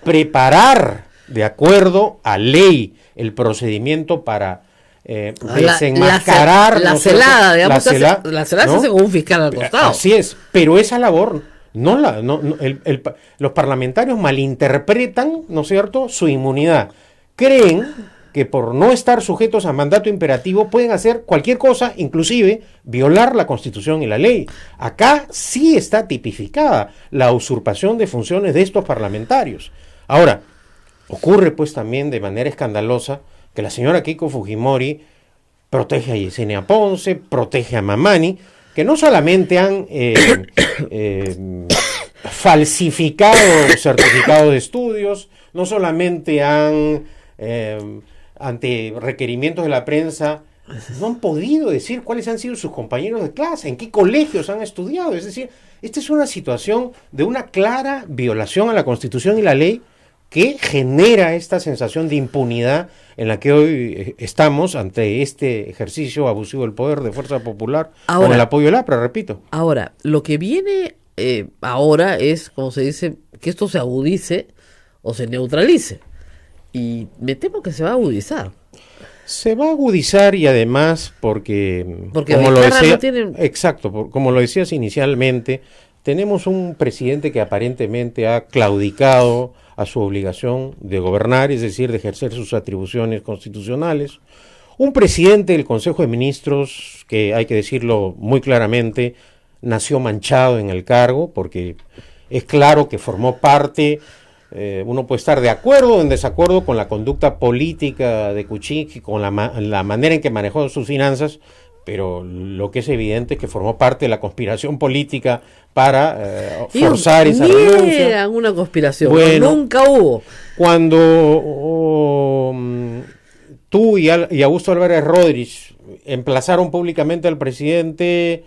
preparar de acuerdo a ley el procedimiento para desenmascarar la celada, digamos, la celada se hace con un fiscal al costado. Así es, pero esa labor los parlamentarios malinterpretan, ¿no es cierto?, su inmunidad. Creen que por no estar sujetos a mandato imperativo pueden hacer cualquier cosa, inclusive violar la Constitución y la ley. Acá sí está tipificada la usurpación de funciones de estos parlamentarios. Ahora, ocurre pues también de manera escandalosa que la señora Keiko Fujimori protege a Yesenia Ponce, protege a Mamani, que no solamente han falsificado certificados de estudios, no solamente han, ante requerimientos de la prensa, no han podido decir cuáles han sido sus compañeros de clase, en qué colegios han estudiado. Es decir, esta es una situación de una clara violación a la Constitución y la ley que genera esta sensación de impunidad en la que hoy estamos ante este ejercicio abusivo del poder de fuerza popular con el apoyo del APRA, repito. Ahora, lo que viene ahora es, como se dice, que esto se agudice o se neutralice. Y me temo que se va a agudizar. Se va a agudizar y además porque como lo decía, exacto, como lo decías inicialmente, tenemos un presidente que aparentemente ha claudicado a su obligación de gobernar, es decir, de ejercer sus atribuciones constitucionales. Un presidente del Consejo de Ministros que, hay que decirlo muy claramente, nació manchado en el cargo, porque es claro que formó parte, uno puede estar de acuerdo o en desacuerdo con la conducta política de Kuczynski, con la manera en que manejó sus finanzas, pero lo que es evidente es que formó parte de la conspiración política para forzar esa renuncia. Era una conspiración, bueno, nunca hubo. Cuando tú y Augusto Álvarez Rodríguez emplazaron públicamente al presidente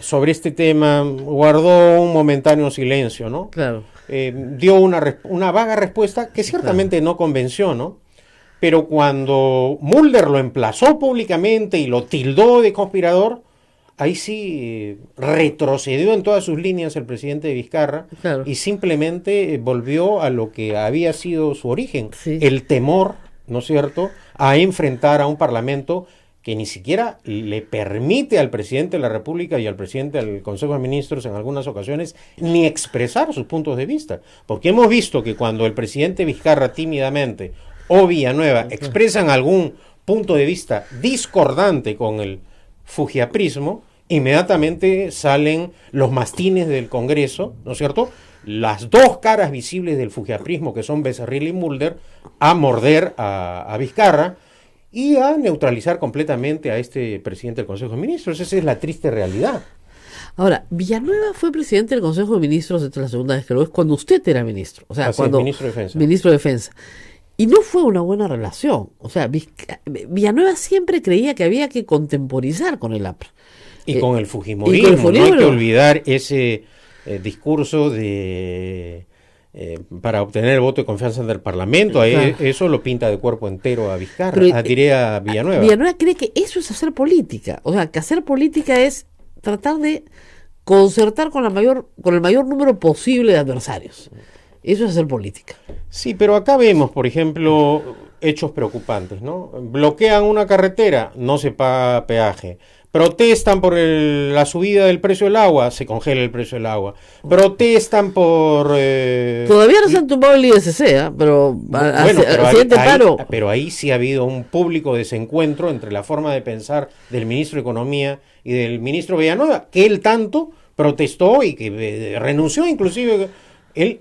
sobre este tema, guardó un momentáneo silencio, ¿no? Claro. Dio una vaga respuesta que ciertamente no convenció, ¿no? Pero cuando Mulder lo emplazó públicamente y lo tildó de conspirador, ahí sí retrocedió en todas sus líneas el presidente de Vizcarra, claro, y simplemente volvió a lo que había sido su origen, sí, el temor, ¿no es cierto?, a enfrentar a un parlamento que ni siquiera le permite al presidente de la República y al presidente del Consejo de Ministros en algunas ocasiones ni expresar sus puntos de vista, porque hemos visto que cuando el presidente Vizcarra tímidamente o Villanueva expresan algún punto de vista discordante con el fujiaprismo, inmediatamente salen los mastines del Congreso, ¿no es cierto?, las dos caras visibles del fujiaprismo, que son Becerril y Mulder, a morder a Vizcarra y a neutralizar completamente a este presidente del Consejo de Ministros. Esa es la triste realidad. Ahora, Villanueva fue presidente del Consejo de Ministros desde la segunda vez que lo es, cuando usted era ministro. O sea, cuando ministro de Defensa. Ministro de Defensa. Y no fue una buena relación. O sea, Villanueva siempre creía que había que contemporizar con el APRA. Y con el fujimorismo. No hay que olvidar ese discurso de para obtener el voto de confianza del Parlamento. Claro. Eso lo pinta de cuerpo entero a Vizcarra, diría Villanueva. Villanueva cree que eso es hacer política. O sea, que hacer política es tratar de concertar con el mayor número posible de adversarios. Eso es hacer política. Sí, pero acá vemos, por ejemplo, hechos preocupantes, ¿no? Bloquean una carretera, no se paga peaje. Protestan por la subida del precio del agua, se congela el precio del agua. Protestan por... Todavía no se han tumbado el ISC, pero... Pero ahí sí ha habido un público desencuentro entre la forma de pensar del ministro de Economía y del ministro Villanueva, que él tanto protestó y que renunció, inclusive él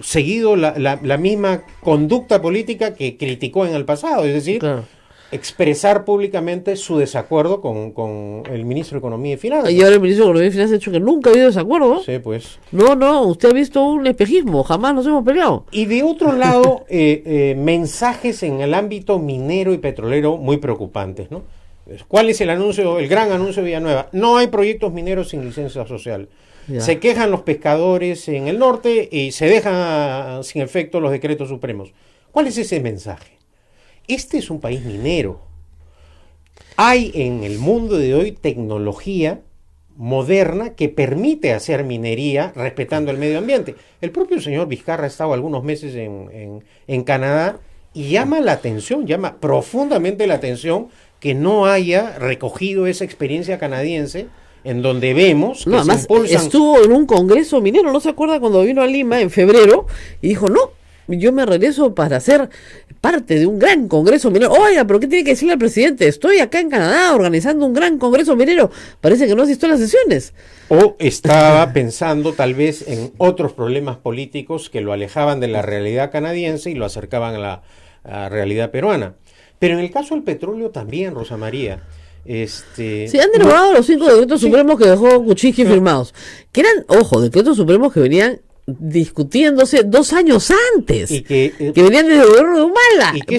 seguido la misma conducta política que criticó en el pasado, es decir, expresar públicamente su desacuerdo con el ministro de Economía y Finanzas. Y ahora el ministro de Economía y Finanzas ha dicho que nunca ha habido desacuerdo, ¿no? Sí, pues. No, usted ha visto un espejismo, jamás nos hemos peleado. Y de otro lado, mensajes en el ámbito minero y petrolero muy preocupantes, ¿no? ¿Cuál es el anuncio, el gran anuncio de Villanueva? No hay proyectos mineros sin licencia social. Ya. Se quejan los pescadores en el norte y se dejan sin efecto los decretos supremos. ¿Cuál es ese mensaje? Este es un país minero. Hay en el mundo de hoy tecnología moderna que permite hacer minería respetando el medio ambiente. El propio señor Vizcarra ha estado algunos meses en Canadá y llama profundamente la atención que no haya recogido esa experiencia canadiense en donde vemos que además, estuvo en un congreso minero, ¿no se acuerda cuando vino a Lima en febrero y dijo, no, yo me regreso para ser parte de un gran congreso minero? Oiga, pero ¿qué tiene que decirle al presidente? Estoy acá en Canadá organizando un gran congreso minero. Parece que no asistió a las sesiones. O estaba pensando tal vez en otros problemas políticos que lo alejaban de la realidad canadiense y lo acercaban a la realidad peruana. Pero en el caso del petróleo también, Rosa María. Sí, han derogado los 5 decretos supremos que dejó Kuczynski firmados. Que eran, decretos supremos que venían discutiéndose 2 años antes, y que venían desde el gobierno de Humala, y que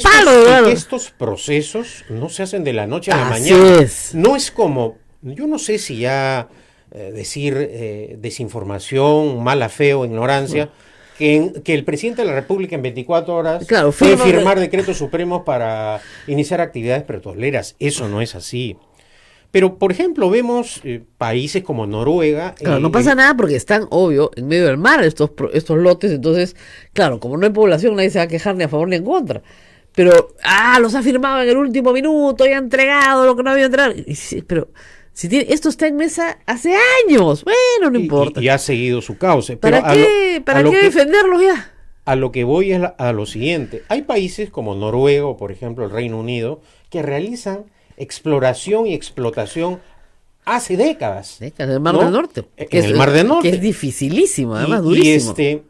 estos procesos no se hacen de la noche a la mañana. No es como, yo no sé si ya decir desinformación, mala fe o ignorancia, que el presidente de la República en 24 horas puede firmar decretos supremos para iniciar actividades petroleras. Eso no es así. Pero, por ejemplo, vemos países como Noruega... Claro, no pasa nada porque están, obvio, en medio del mar estos lotes. Entonces, claro, como no hay población, nadie se va a quejar ni a favor ni en contra. Pero, los ha firmado en el último minuto y ha entregado lo que no había entregado. Pero esto está en mesa hace años. Bueno, no importa. Y ha seguido su cauce. ¿Para qué defenderlos ya? A lo que voy es a lo siguiente. Hay países como Noruega o, por ejemplo, el Reino Unido, que realizan exploración y explotación hace décadas. En el Mar del Norte. El Mar del Norte. Que es dificilísimo, además durísimo. Y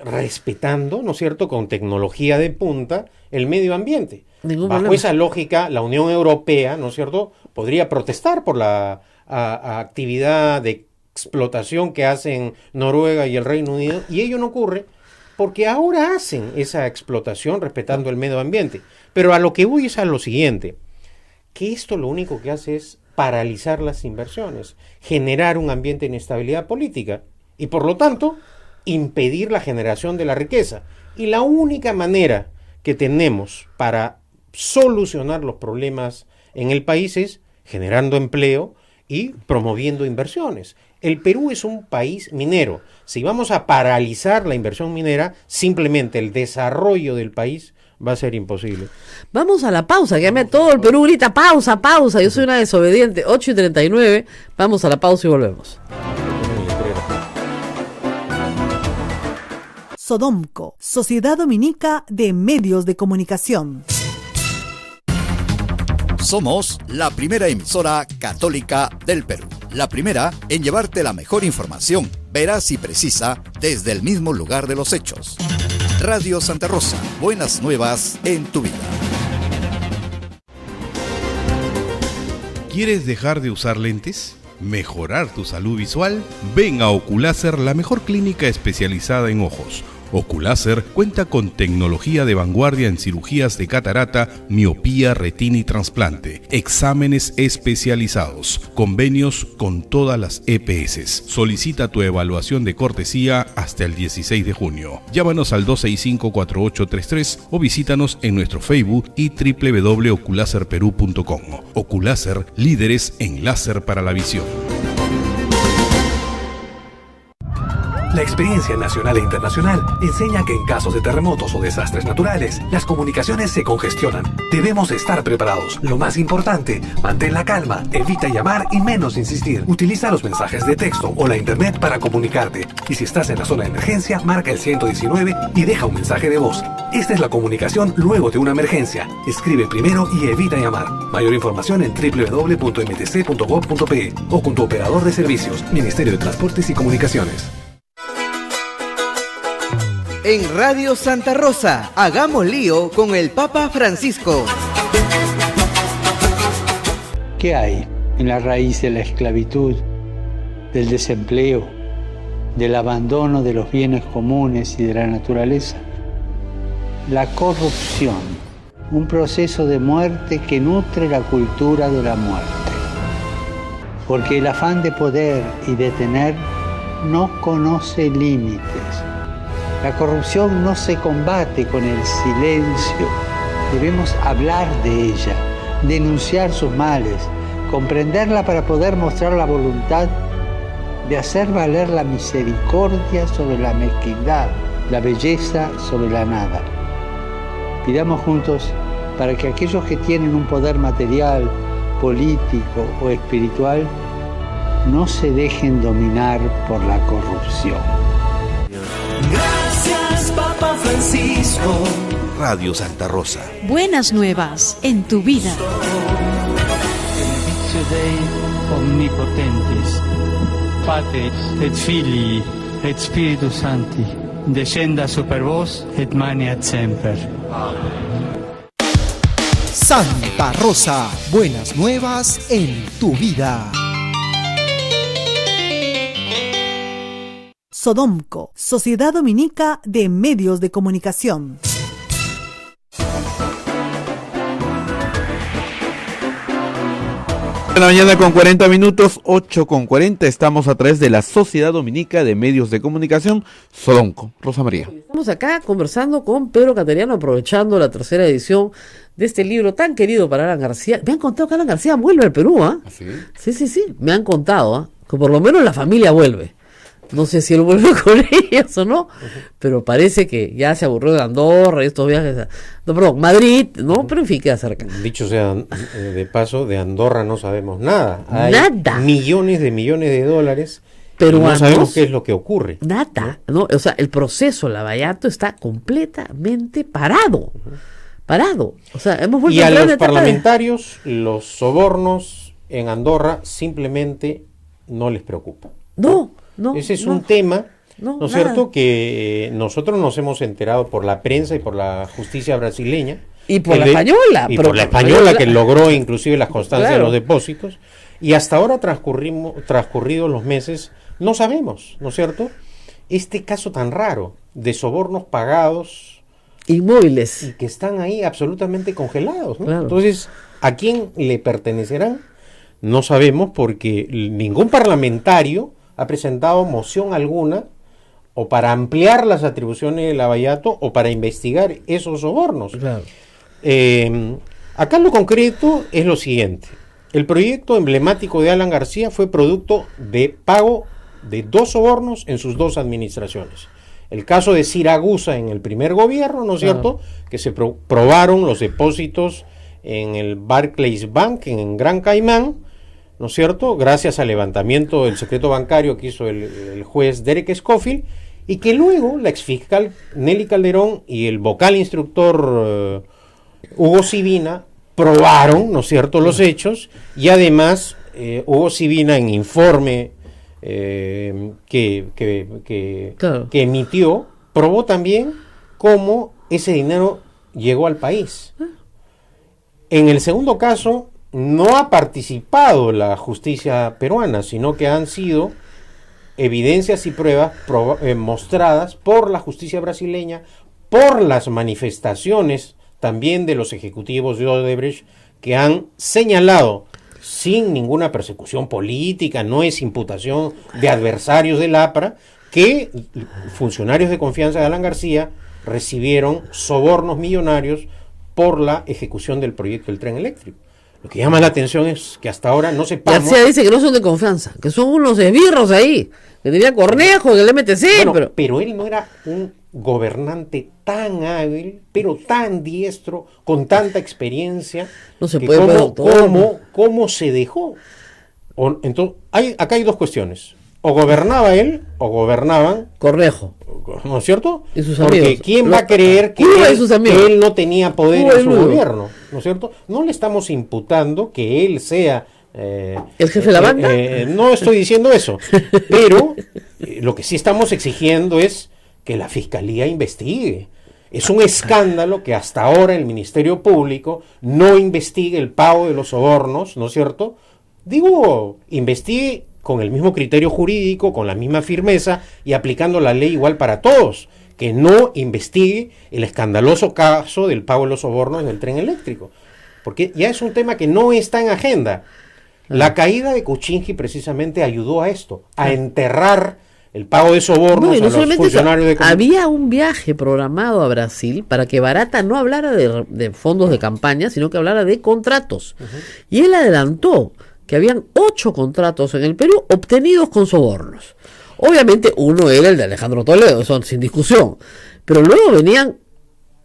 respetando, ¿no es cierto?, con tecnología de punta, el medio ambiente. Bajo esa lógica, la Unión Europea, ¿no es cierto?, podría protestar por la actividad de explotación que hacen Noruega y el Reino Unido, y ello no ocurre porque ahora hacen esa explotación respetando el medio ambiente. Pero a lo que voy es a lo siguiente, que esto lo único que hace es paralizar las inversiones, generar un ambiente de inestabilidad política y por lo tanto impedir la generación de la riqueza. Y la única manera que tenemos para solucionar los problemas en el país es generando empleo y promoviendo inversiones. El Perú es un país minero. Si vamos a paralizar la inversión minera, simplemente el desarrollo del país va a ser imposible. Vamos a la pausa, que todo el Perú grita pausa, pausa. Yo soy una desobediente. 8:39. Vamos a la pausa y volvemos. Sodomco, Sociedad Dominica de Medios de Comunicación. Somos la primera emisora católica del Perú. La primera en llevarte la mejor información, veraz y precisa, desde el mismo lugar de los hechos. Radio Santa Rosa, buenas nuevas en tu vida. ¿Quieres dejar de usar lentes? ¿Mejorar tu salud visual? Ven a Oculáser, la mejor clínica especializada en ojos. Oculáser cuenta con tecnología de vanguardia en cirugías de catarata, miopía, retina y trasplante, exámenes especializados, convenios con todas las EPS. Solicita tu evaluación de cortesía hasta el 16 de junio. Llámanos al 265-4833 o visítanos en nuestro Facebook y www.oculaserperú.com. Oculáser, líderes en láser para la visión. La experiencia nacional e internacional enseña que en casos de terremotos o desastres naturales, las comunicaciones se congestionan. Debemos estar preparados. Lo más importante, mantén la calma, evita llamar y menos insistir. Utiliza los mensajes de texto o la internet para comunicarte. Y si estás en la zona de emergencia, marca el 119 y deja un mensaje de voz. Esta es la comunicación luego de una emergencia. Escribe primero y evita llamar. Mayor información en www.mtc.gov.pe o con tu operador de servicios, Ministerio de Transportes y Comunicaciones. En Radio Santa Rosa, hagamos lío con el Papa Francisco. ¿Qué hay en la raíz de la esclavitud, del desempleo, del abandono de los bienes comunes y de la naturaleza? La corrupción, un proceso de muerte que nutre la cultura de la muerte. Porque el afán de poder y de tener no conoce límites. La corrupción no se combate con el silencio. Debemos hablar de ella, denunciar sus males, comprenderla para poder mostrar la voluntad de hacer valer la misericordia sobre la mezquindad, la belleza sobre la nada. Pidamos juntos para que aquellos que tienen un poder material, político o espiritual no se dejen dominar por la corrupción. Gracias, Papa Francisco. Radio Santa Rosa. Buenas nuevas en tu vida. Benedictio Dei omnipotentis, Patris et Filii et Spiritus Sancti, descenda super vos et maneat semper. Santa Rosa, buenas nuevas en tu vida. Sodomco, Sociedad Dominica de Medios de Comunicación. De la mañana con 40 minutos, 8:40, estamos a través de la Sociedad Dominica de Medios de Comunicación, Sodomco. Rosa María. Estamos acá conversando con Pedro Cateriano, aprovechando la tercera edición de este libro tan querido para Alan García. Me han contado que Alan García vuelve al Perú, ¿ah? ¿Sí? Sí, me han contado, que por lo menos la familia vuelve. No sé si él vuelve con ellos o no, pero parece que ya se aburrió de Andorra y estos viajes Madrid, ¿no? Pero en fin, queda cerca. Dicho sea de paso, de Andorra no sabemos nada. Hay nada. Millones de dólares, pero no sabemos qué es lo que ocurre. Nada, ¿no? O sea, el proceso Lavallato está completamente parado. Parado. O sea, hemos vuelto y a los parlamentarios, los sobornos en Andorra simplemente no les preocupa. No. Ese es un tema, ¿no es cierto?, que nosotros nos hemos enterado por la prensa y por la justicia brasileña. Y por la española. Y por la española que logró inclusive las constancias de los depósitos. Y hasta ahora, transcurridos los meses, no sabemos, ¿no es cierto?, este caso tan raro de sobornos pagados. Inmóviles. Y que están ahí absolutamente congelados, ¿no? Claro. Entonces, ¿a quién le pertenecerán? No sabemos, porque ningún parlamentario ha presentado moción alguna o para ampliar las atribuciones de Lavallato o para investigar esos sobornos. Claro. Acá lo concreto es lo siguiente. El proyecto emblemático de Alan García fue producto de pago de 2 sobornos en sus 2 administraciones. El caso de Siragusa en el primer gobierno, ¿no es cierto?, que se probaron los depósitos en el Barclays Bank en Gran Caimán, ¿no es cierto?, gracias al levantamiento del secreto bancario que hizo el juez Derek Scofield, y que luego la exfiscal Nelly Calderón y el vocal instructor Hugo Sibina probaron, ¿no es cierto?, los hechos, y además Hugo Sibina, en informe que emitió, probó también cómo ese dinero llegó al país. En el segundo caso, no ha participado la justicia peruana, sino que han sido evidencias y pruebas mostradas por la justicia brasileña, por las manifestaciones también de los ejecutivos de Odebrecht, que han señalado, sin ninguna persecución política, no es imputación de adversarios del APRA, que funcionarios de confianza de Alan García recibieron sobornos millonarios por la ejecución del proyecto del tren eléctrico. Lo que llama la atención es que hasta ahora no sepamos. García dice que no son de confianza, que son unos esbirros ahí, que tenía Cornejo, que el MTC. Bueno, pero él no era un gobernante tan hábil, pero tan diestro, con tanta experiencia. No se puede ¿Cómo se dejó? Entonces, acá hay 2 cuestiones. O gobernaba él, o gobernaban Cornejo, ¿no es cierto? Y sus Porque amigos. ¿quién va a creer que él no tenía poder en su gobierno? ¿No es cierto? No le estamos imputando que él sea ¿el jefe de la banda? No estoy diciendo eso, pero lo que sí estamos exigiendo es que la Fiscalía investigue. Es un escándalo que hasta ahora el Ministerio Público no investigue el pago de los sobornos, ¿no es cierto? Digo, investigue con el mismo criterio jurídico, con la misma firmeza y aplicando la ley igual para todos, que no investigue el escandaloso caso del pago de los sobornos del tren eléctrico, porque ya es un tema que no está en agenda. La caída de Kuczynski precisamente ayudó a esto, a enterrar el pago de sobornos a los funcionarios de había un viaje programado a Brasil para que Barata no hablara de fondos de campaña, sino que hablara de contratos. Y él adelantó que habían 8 contratos en el Perú obtenidos con sobornos. Obviamente uno era el de Alejandro Toledo, eso sin discusión, pero luego venían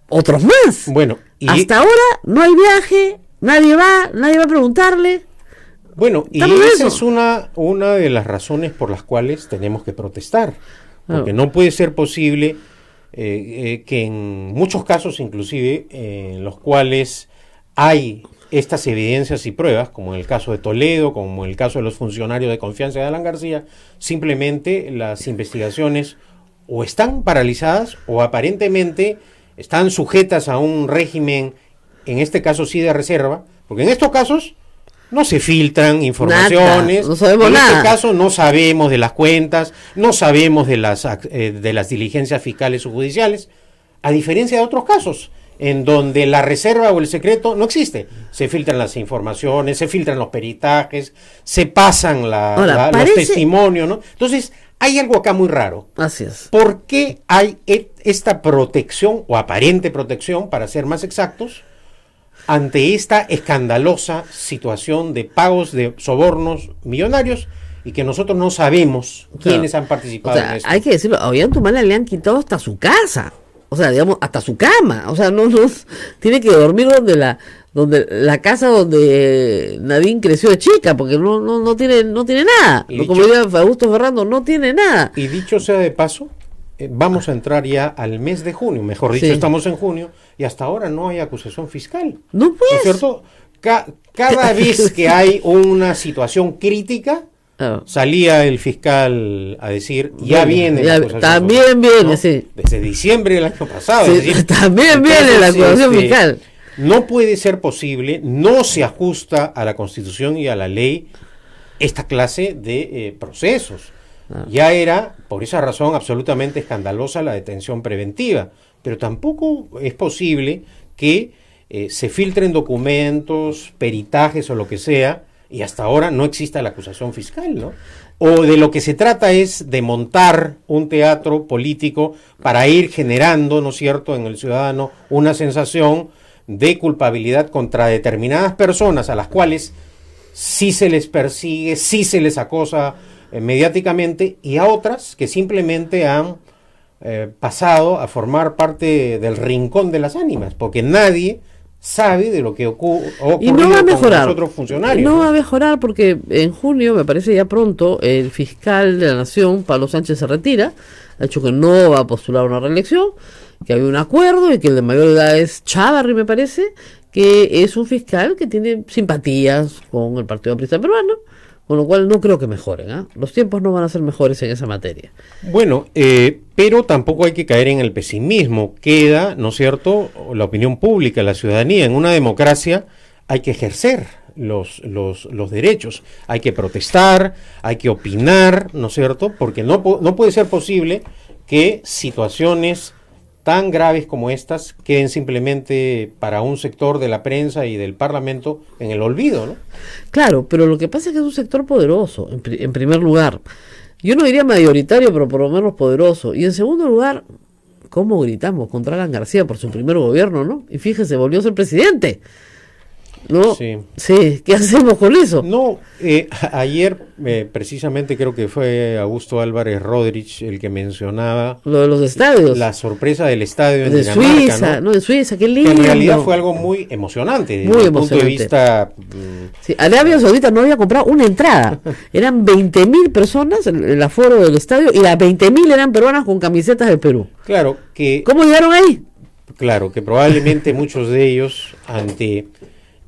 otros más. Bueno, y hasta ahora no hay viaje, nadie va a preguntarle. Bueno, y esa es una de las razones por las cuales tenemos que protestar, porque no puede ser posible que en muchos casos, inclusive, en los cuales hay estas evidencias y pruebas, como en el caso de Toledo, como en el caso de los funcionarios de confianza de Alan García, simplemente las investigaciones o están paralizadas o aparentemente están sujetas a un régimen, en este caso sí de reserva, porque en estos casos no se filtran informaciones, no sabemos en nada. este caso no sabemos de las cuentas, no sabemos de las diligencias fiscales o judiciales, a diferencia de otros casos, en donde la reserva o el secreto no existe. Se filtran las informaciones, se filtran los peritajes, se pasan los testimonios, ¿no? Entonces, hay algo acá muy raro. Así es. ¿Por qué hay esta protección, o aparente protección, para ser más exactos, ante esta escandalosa situación de pagos de sobornos millonarios y que nosotros no sabemos quiénes han participado en esto? Hay que decirlo, a Ollantumala le han quitado hasta su casa, o sea, digamos, hasta su cama, o sea, no tiene que dormir donde la casa donde Nadine creció de chica, porque no tiene nada. Como diría Augusto Ferrando, no tiene nada. Y dicho sea de paso, vamos a entrar ya al mes de junio, mejor dicho, estamos en junio, y hasta ahora no hay acusación fiscal. No, pues. ¿No es cierto? Cada vez que hay una situación crítica, salía el fiscal a decir, ya viene la acusación también fiscal, viene, ¿no? sí. Desde diciembre del año pasado. Sí, es decir, también viene la acusación fiscal. No puede ser posible, no se ajusta a la Constitución y a la ley esta clase de procesos. Ya era, por esa razón, absolutamente escandalosa la detención preventiva, pero tampoco es posible que se filtren documentos, peritajes o lo que sea, y hasta ahora no exista la acusación fiscal, ¿no? O de lo que se trata es de montar un teatro político para ir generando, ¿no es cierto?, en el ciudadano una sensación de culpabilidad contra determinadas personas a las cuales sí se les persigue, sí se les acosa mediáticamente, y a otras que simplemente han pasado a formar parte del rincón de las ánimas, porque nadie sabe de lo que ocurrido y no va a mejorar, con los otros funcionarios. No va a mejorar porque en junio, me parece ya pronto, el fiscal de la Nación, Pablo Sánchez, se retira, ha dicho que no va a postular una reelección, que había un acuerdo y que el de mayor edad es Chávarri, me parece, que es un fiscal que tiene simpatías con el Partido Aprista Peruano, con lo cual no creo que mejoren, ¿eh? Los tiempos no van a ser mejores en esa materia. Bueno, pero tampoco hay que caer en el pesimismo. Queda, ¿no es cierto?, la opinión pública, la ciudadanía. En una democracia hay que ejercer los derechos, hay que protestar, hay que opinar, ¿no es cierto?, porque no puede ser posible que situaciones tan graves como estas queden simplemente para un sector de la prensa y del Parlamento en el olvido, ¿no? Claro, pero lo que pasa es que es un sector poderoso, en primer lugar. Yo no diría mayoritario, pero por lo menos poderoso. Y en segundo lugar, ¿cómo gritamos contra Alan García por su primer gobierno, no? Y fíjese, volvió a ser presidente. ¿No? Sí, ¿qué hacemos con eso? No, ayer precisamente creo que fue Augusto Álvarez Rodríguez el que mencionaba lo de los estadios, la sorpresa del estadio en de Dinamarca, Suiza, ¿no? De Suiza, qué lindo. Que en realidad fue algo muy emocionante desde el punto de vista. Sí, Arabia Saudita no había comprado una entrada, eran 20.000 personas el aforo del estadio y las 20.000 eran peruanas con camisetas de Perú. Claro que. ¿Cómo llegaron ahí? Claro que probablemente muchos de ellos ante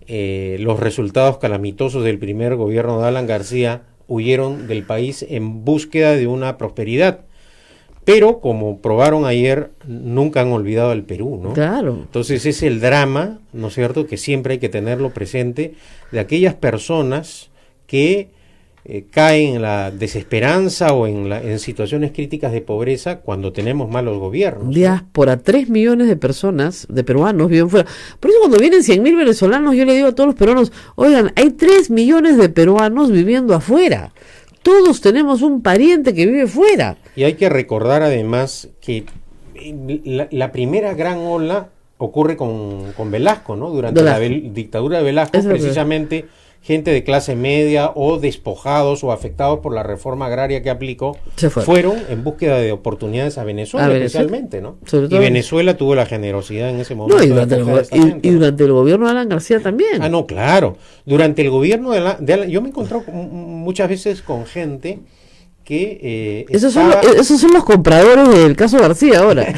los resultados calamitosos del primer gobierno de Alan García huyeron del país en búsqueda de una prosperidad. pero como probaron ayer, nunca han olvidado al Perú, ¿no? Claro. Entonces es el drama, ¿no es cierto?, que siempre hay que tenerlo presente, de aquellas personas que caen en la desesperanza o en situaciones críticas de pobreza cuando tenemos malos gobiernos, ¿no? Diáspora, 3 millones de personas, de peruanos viven fuera. Por eso cuando vienen 100.000 venezolanos, yo le digo a todos los peruanos, oigan, hay 3 millones de peruanos viviendo afuera. Todos tenemos un pariente que vive fuera. Y hay que recordar además que la primera gran ola ocurre con Velasco, ¿no? Durante la dictadura de Velasco, precisamente gente de clase media o despojados o afectados por la reforma agraria que aplicó, fueron en búsqueda de oportunidades a Venezuela, especialmente, ¿no? Y Venezuela tuvo la generosidad en ese momento. No, y durante el gobierno de Alan García también. Ah, no, claro. Durante el gobierno de Alan, yo me he encontrado muchas veces con gente que esos son los compradores del caso García ahora.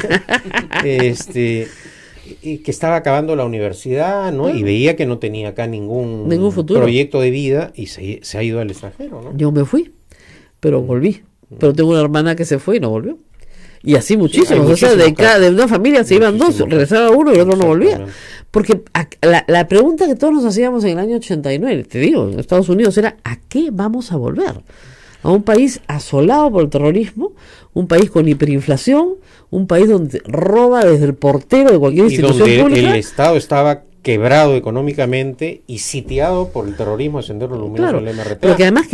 Que estaba acabando la universidad, ¿no? Y veía que no tenía acá ningún futuro, proyecto de vida, y se ha ido al extranjero, ¿no? Yo me fui, pero volví. Pero tengo una hermana que se fue y no volvió. Y así muchísimos. Sí, o sea, de una familia se iban dos, regresaba uno y el otro no volvía. Porque la pregunta que todos nos hacíamos en el año 89, te digo, en Estados Unidos, era ¿a qué vamos a volver? A un país asolado por el terrorismo, un país con hiperinflación, un país donde roba desde el portero de cualquier institución donde pública. El Estado estaba quebrado económicamente y sitiado por el terrorismo de Sendero Luminoso del MRTA. Pero que además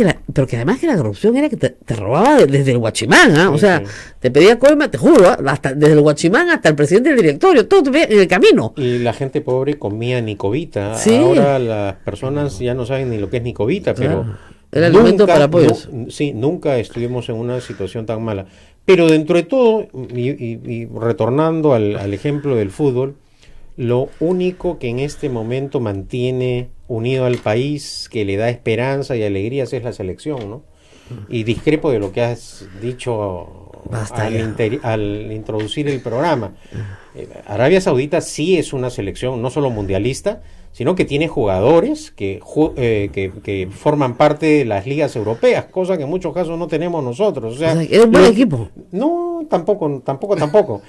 que la corrupción era que te robaba desde el guachimán, ¿eh? O sea, te pedía coima, te juro, hasta desde el guachimán hasta el presidente del directorio, todo te pedía en el camino. Y la gente pobre comía nicobita. Sí. Ahora las personas ya no saben ni lo que es nicobita, pero era alimento para pollos. Nunca estuvimos en una situación tan mala. Pero dentro de todo, y retornando al ejemplo del fútbol, lo único que en este momento mantiene unido al país, que le da esperanza y alegrías, es la selección, ¿no? Y discrepo de lo que has dicho al introducir el programa. Arabia Saudita sí es una selección no solo mundialista, sino que tiene jugadores que forman parte de las ligas europeas, cosa que en muchos casos no tenemos nosotros. O sea, es un buen equipo. No, tampoco.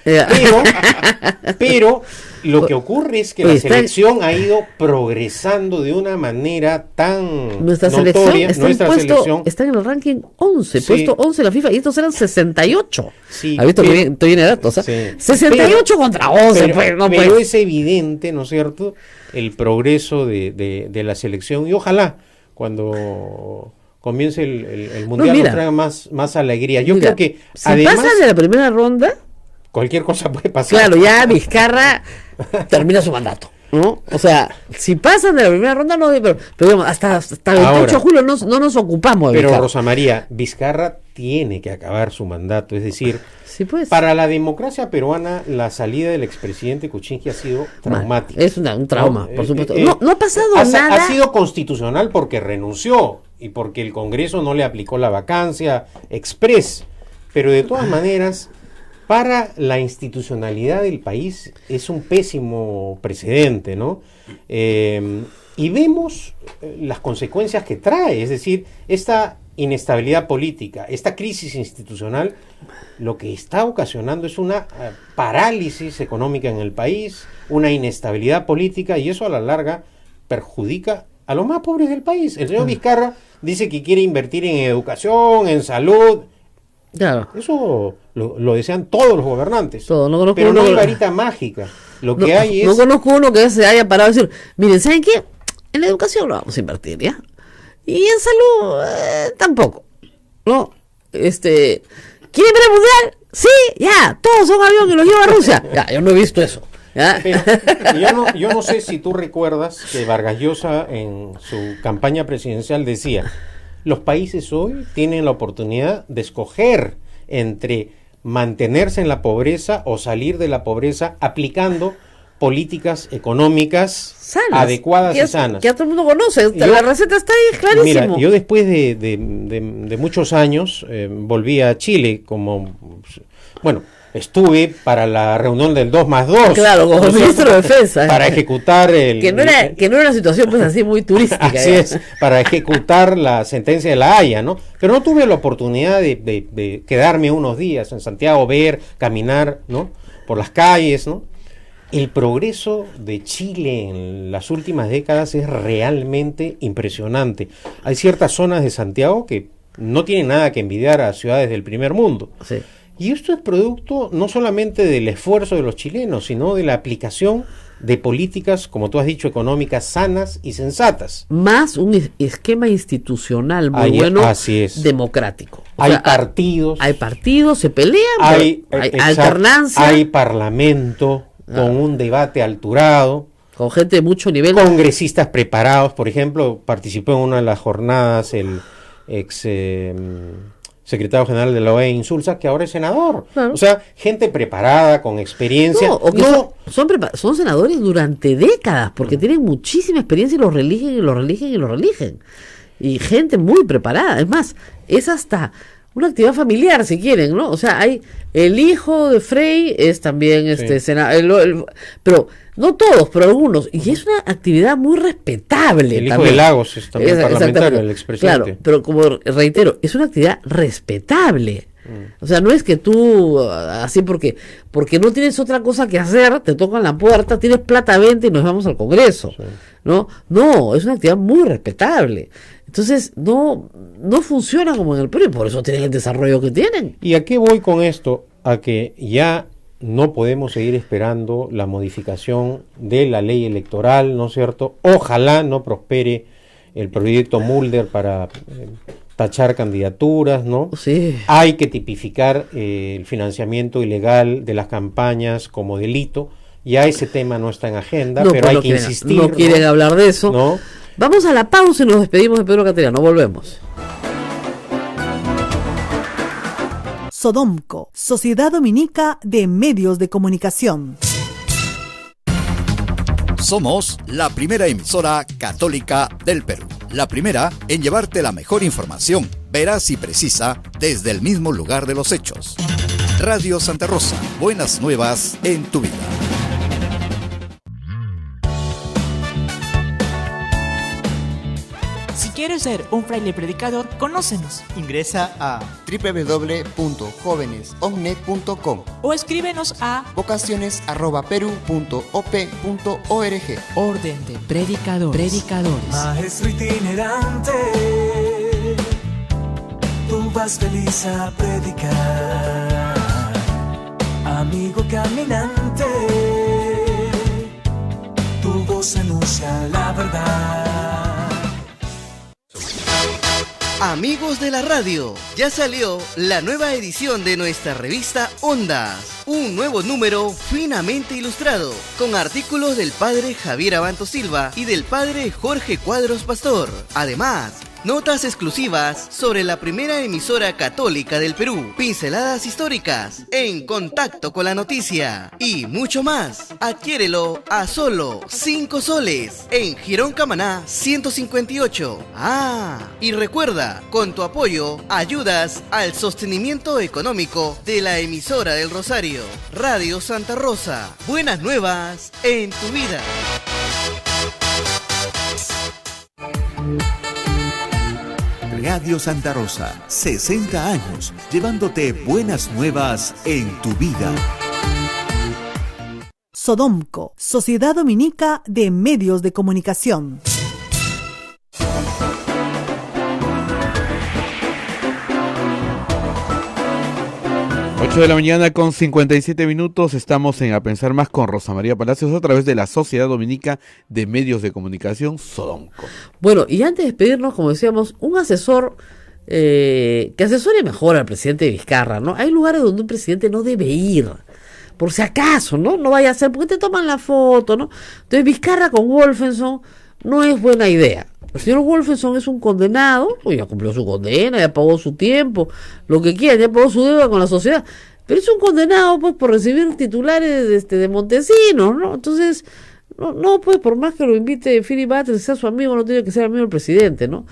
Pero lo que ocurre es que la selección ha ido progresando de una manera tan notoria. Nuestra selección está en el ranking 11, puesto 11 la FIFA, y estos eran 68. Sí, ¿Has visto que viene datos? 68 contra 11. Pero es evidente, ¿no es cierto?, el progreso de la selección, y ojalá cuando comience el mundial nos traiga más alegría. Yo creo que si además pasan de la primera ronda, cualquier cosa puede pasar. Claro, ya Vizcarra termina su mandato, ¿no? O sea, si pasan de la primera ronda, no, pero digamos, hasta el 28 de julio no nos ocupamos de Pero Vizcarra. Rosa María, Vizcarra tiene que acabar su mandato, es decir, sí, pues. Para la democracia peruana, la salida del expresidente Kuczynski ha sido traumática. Es un trauma, por supuesto. No ha pasado nada. Ha sido constitucional porque renunció y porque el Congreso no le aplicó la vacancia express, pero de todas maneras, para la institucionalidad del país es un pésimo precedente, ¿no? Y vemos las consecuencias que trae, es decir, esta inestabilidad política, esta crisis institucional, lo que está ocasionando es una parálisis económica en el país, una inestabilidad política, y eso a la larga perjudica a los más pobres del país. El señor Vizcarra dice que quiere invertir en educación, en salud. Claro. Eso lo desean todos los gobernantes. Pero no hay varita mágica. Lo que hay es... No conozco uno que se haya parado a decir, miren, ¿saben qué? En la educación lo vamos a invertir, ¿ya? Y en salud, tampoco, ¿no? ¿Quieren ver el mundial? Sí, ya, todos son aviones que los lleva a Rusia. Ya, yo no he visto eso. ¿Ya? Pero yo no sé si tú recuerdas que Vargas Llosa en su campaña presidencial decía, los países hoy tienen la oportunidad de escoger entre mantenerse en la pobreza o salir de la pobreza aplicando políticas económicas sanas, adecuadas y sanas. Que a todo el mundo conoce, la receta está ahí, clarísimo. Mira, yo después de muchos años volví a Chile estuve para la reunión del 2+2. Claro, como ministro de Defensa. Para ejecutar que no era una situación pues así muy turística. Así es, para ejecutar la sentencia de La Haya, ¿no? Pero no tuve la oportunidad de quedarme unos días en Santiago, ver, caminar, ¿no? Por las calles, ¿no? El progreso de Chile en las últimas décadas es realmente impresionante. Hay ciertas zonas de Santiago que no tienen nada que envidiar a ciudades del primer mundo. Sí. Y esto es producto no solamente del esfuerzo de los chilenos, sino de la aplicación de políticas, como tú has dicho, económicas sanas y sensatas. Más un esquema institucional muy bueno, así es, democrático. Hay partidos. Hay partidos, se pelean, hay alternancia. Hay parlamento con un debate alturado. Con gente de mucho nivel. Congresistas preparados. Por ejemplo, participó en una de las jornadas el ex secretario general de la OEA, Insulza, que ahora es senador. Claro. O sea, gente preparada, con experiencia. Son senadores durante décadas, porque tienen muchísima experiencia y los reeligen. Y gente muy preparada. Es más, es hasta una actividad familiar, si quieren, ¿no? O sea, hay el hijo de Frei, es también senador, pero no todos, pero algunos, y es una actividad muy respetable. El hijo de Lagos es también parlamentario, el expresidente. Claro, pero como reitero, es una actividad respetable. O sea, no es que tú, así porque no tienes otra cosa que hacer, te tocan la puerta, tienes plata, vente y nos vamos al Congreso. Sí. No, es una actividad muy respetable. Entonces, no funciona como en el Perú, y por eso tienen el desarrollo que tienen. ¿Y a qué voy con esto? A que ya no podemos seguir esperando la modificación de la ley electoral, ¿no es cierto? Ojalá no prospere el proyecto Mulder para tachar candidaturas, ¿no? Sí. Hay que tipificar el financiamiento ilegal de las campañas como delito. Ya ese tema no está en agenda, pero hay que insistir. No quieren hablar de eso. ¿No? Vamos a la pausa y nos despedimos de Pedro Cateriano. Volvemos. Sodomco, Sociedad Dominica de Medios de Comunicación. Somos la primera emisora católica del Perú. La primera en llevarte la mejor información, veraz y precisa, desde el mismo lugar de los hechos. Radio Santa Rosa, buenas nuevas en tu vida. Si quieres ser un fraile predicador, conócenos. Ingresa a www.jovenesovne.com o escríbenos a vocaciones@peru.op.org. Orden de Predicadores. Maestro itinerante, tú vas feliz a predicar. Amigo caminante, tu voz anuncia la verdad. Amigos de la radio, ya salió la nueva edición de nuestra revista Ondas. Un nuevo número finamente ilustrado, con artículos del padre Javier Abanto Silva y del padre Jorge Cuadros Pastor. Además, notas exclusivas sobre la primera emisora católica del Perú, pinceladas históricas, en contacto con la noticia y mucho más. Adquiérelo a solo 5 soles en Girón Camaná 158. Y recuerda, con tu apoyo ayudas al sostenimiento económico de la emisora del Rosario, Radio Santa Rosa. Buenas nuevas en tu vida. Radio Santa Rosa, 60 años, llevándote buenas nuevas en tu vida. Sodomco, Sociedad Dominica de Medios de Comunicación. 8 de la mañana con 57 minutos, estamos en A Pensar Más con Rosa María Palacios a través de la Sociedad Dominica de Medios de Comunicación, Sodomco. Bueno, y antes de despedirnos, como decíamos, un asesor que asesore mejor al presidente Vizcarra, ¿no? Hay lugares donde un presidente no debe ir, por si acaso, ¿no? No vaya a ser, porque te toman la foto, ¿no? Entonces Vizcarra con Wolfenson no es buena idea. El señor Wolfenson es un condenado, pues ya cumplió su condena, ya pagó su tiempo, lo que quiera, ya pagó su deuda con la sociedad, pero es un condenado pues por recibir titulares de Montesinos, ¿no? Entonces, no pues por más que lo invite Philip Butters, sea su amigo, no tiene que ser amigo del presidente, ¿no?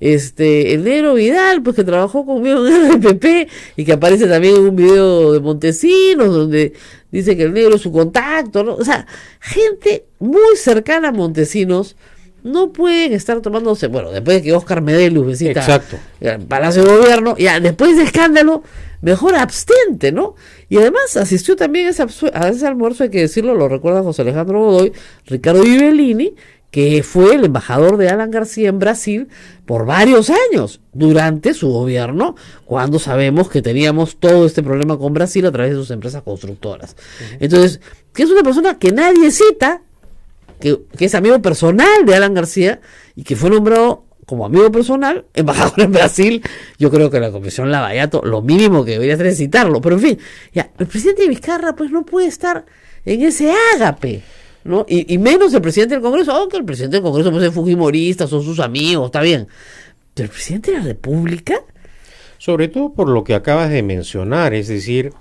el negro Vidal, pues que trabajó conmigo en el RPP y que aparece también en un video de Montesinos donde dice que el negro es su contacto, ¿no? O sea, gente muy cercana a Montesinos no pueden estar tomándose, bueno, después de que Oscar Medellus visita el Palacio de Gobierno, ya después de escándalo, mejor abstente, ¿no? Y además asistió también a ese almuerzo, hay que decirlo, lo recuerda José Alejandro Godoy, Ricardo Ibellini, que fue el embajador de Alan García en Brasil por varios años, durante su gobierno, cuando sabemos que teníamos todo este problema con Brasil a través de sus empresas constructoras. Entonces, que es una persona que nadie cita, que es amigo personal de Alan García y que fue nombrado como amigo personal, embajador en Brasil. Yo creo que la Comisión Lavallato lo mínimo que debería hacer es citarlo, pero en fin, ya, el presidente Vizcarra pues no puede estar en ese ágape, ¿no? Y menos el presidente del Congreso, aunque el presidente del Congreso puede ser fujimorista, son sus amigos, está bien, pero el presidente de la República, sobre todo por lo que acabas de mencionar, es decir,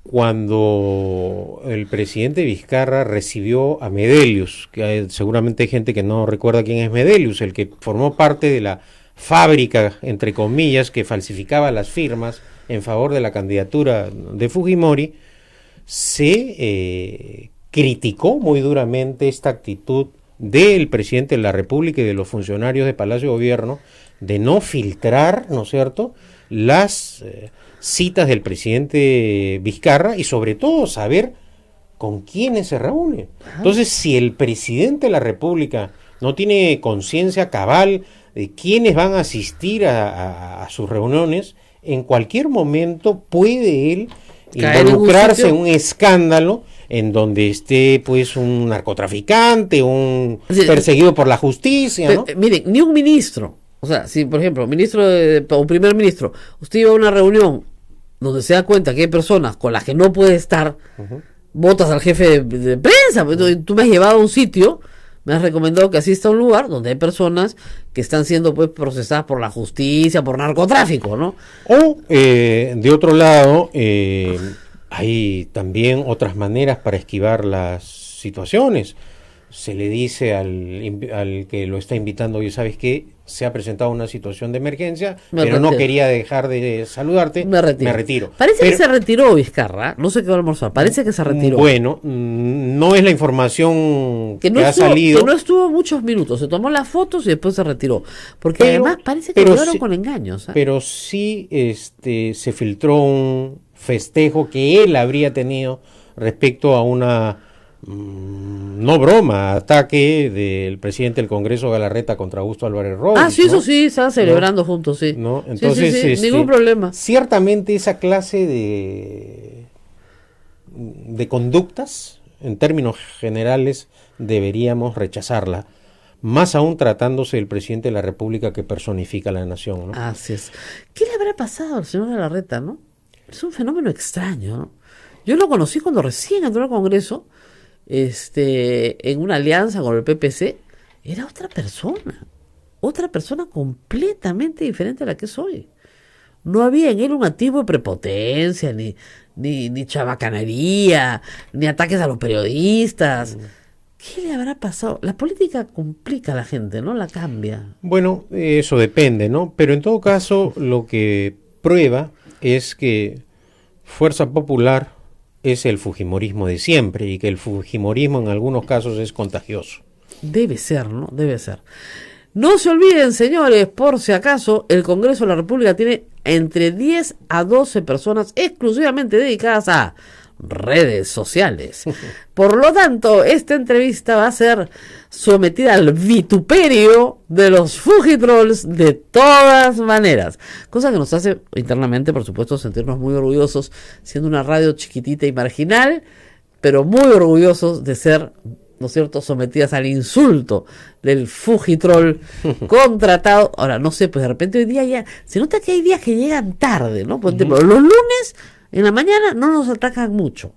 cuando el presidente Vizcarra recibió a Medellus, que seguramente hay gente que no recuerda quién es Medellus, el que formó parte de la fábrica, entre comillas, que falsificaba las firmas en favor de la candidatura de Fujimori, se criticó muy duramente esta actitud del presidente de la República y de los funcionarios de Palacio de Gobierno de no filtrar, ¿no es cierto?, las citas del presidente Vizcarra y sobre todo saber con quiénes se reúne. Entonces, si el presidente de la República no tiene conciencia cabal de quiénes van a asistir a sus reuniones, en cualquier momento puede él involucrarse en un escándalo en donde esté pues un narcotraficante, un perseguido por la justicia, ¿no? Miren, ni un ministro, o sea, si por ejemplo, ministro o primer ministro, usted iba a una reunión donde se da cuenta que hay personas con las que no puede estar, votas al jefe de prensa. Tú me has llevado a un sitio, me has recomendado que asista a un lugar donde hay personas que están siendo pues procesadas por la justicia, por narcotráfico, ¿no? O de otro lado, hay también otras maneras para esquivar las situaciones. Se le dice al que lo está invitando, oye, ¿sabes qué? Se ha presentado una situación de emergencia, pero no quería dejar de saludarte, me retiro. Parece que se retiró Vizcarra, no sé qué va a almorzar, parece que se retiró. Bueno, no es la información que ha salido. Que no estuvo muchos minutos, se tomó las fotos y después se retiró, porque además parece que lo llevaron con engaños. Pero sí se filtró un festejo que él habría tenido respecto a una no broma, ataque del presidente del Congreso Galarreta contra Augusto Álvarez Rodríguez. Sí, ¿no? Eso sí, estaban celebrando juntos, sí. ¿No? Entonces, sí, ningún problema. Ciertamente esa clase de conductas, en términos generales, deberíamos rechazarla, más aún tratándose del presidente de la República que personifica a la nación, ¿no? Así es. ¿Qué le habrá pasado al señor Galarreta, no? Es un fenómeno extraño, ¿no? Yo lo conocí cuando recién entró al Congreso, en una alianza con el PPC. Era otra persona completamente diferente a la que soy. No había en él un activo de prepotencia, ni chabacanería, ni ataques a los periodistas. ¿Qué le habrá pasado? La política complica a la gente, ¿no? La cambia. Bueno, eso depende, ¿no? Pero en todo caso, lo que prueba es que Fuerza Popular es el fujimorismo de siempre y que el fujimorismo en algunos casos es contagioso. Debe ser, ¿no? Debe ser. No se olviden, señores, por si acaso, el Congreso de la República tiene entre 10 a 12 personas exclusivamente dedicadas a redes sociales. Por lo tanto, esta entrevista va a ser sometida al vituperio de los fujitrolls de todas maneras, cosa que nos hace internamente, por supuesto, sentirnos muy orgullosos, siendo una radio chiquitita y marginal, pero muy orgullosos de ser, ¿no es cierto?, sometidas al insulto del fujitroll contratado. Ahora, no sé, pues de repente hoy día ya se nota que hay días que llegan tarde, ¿no? Por ejemplo, los lunes en la mañana no nos atacan mucho,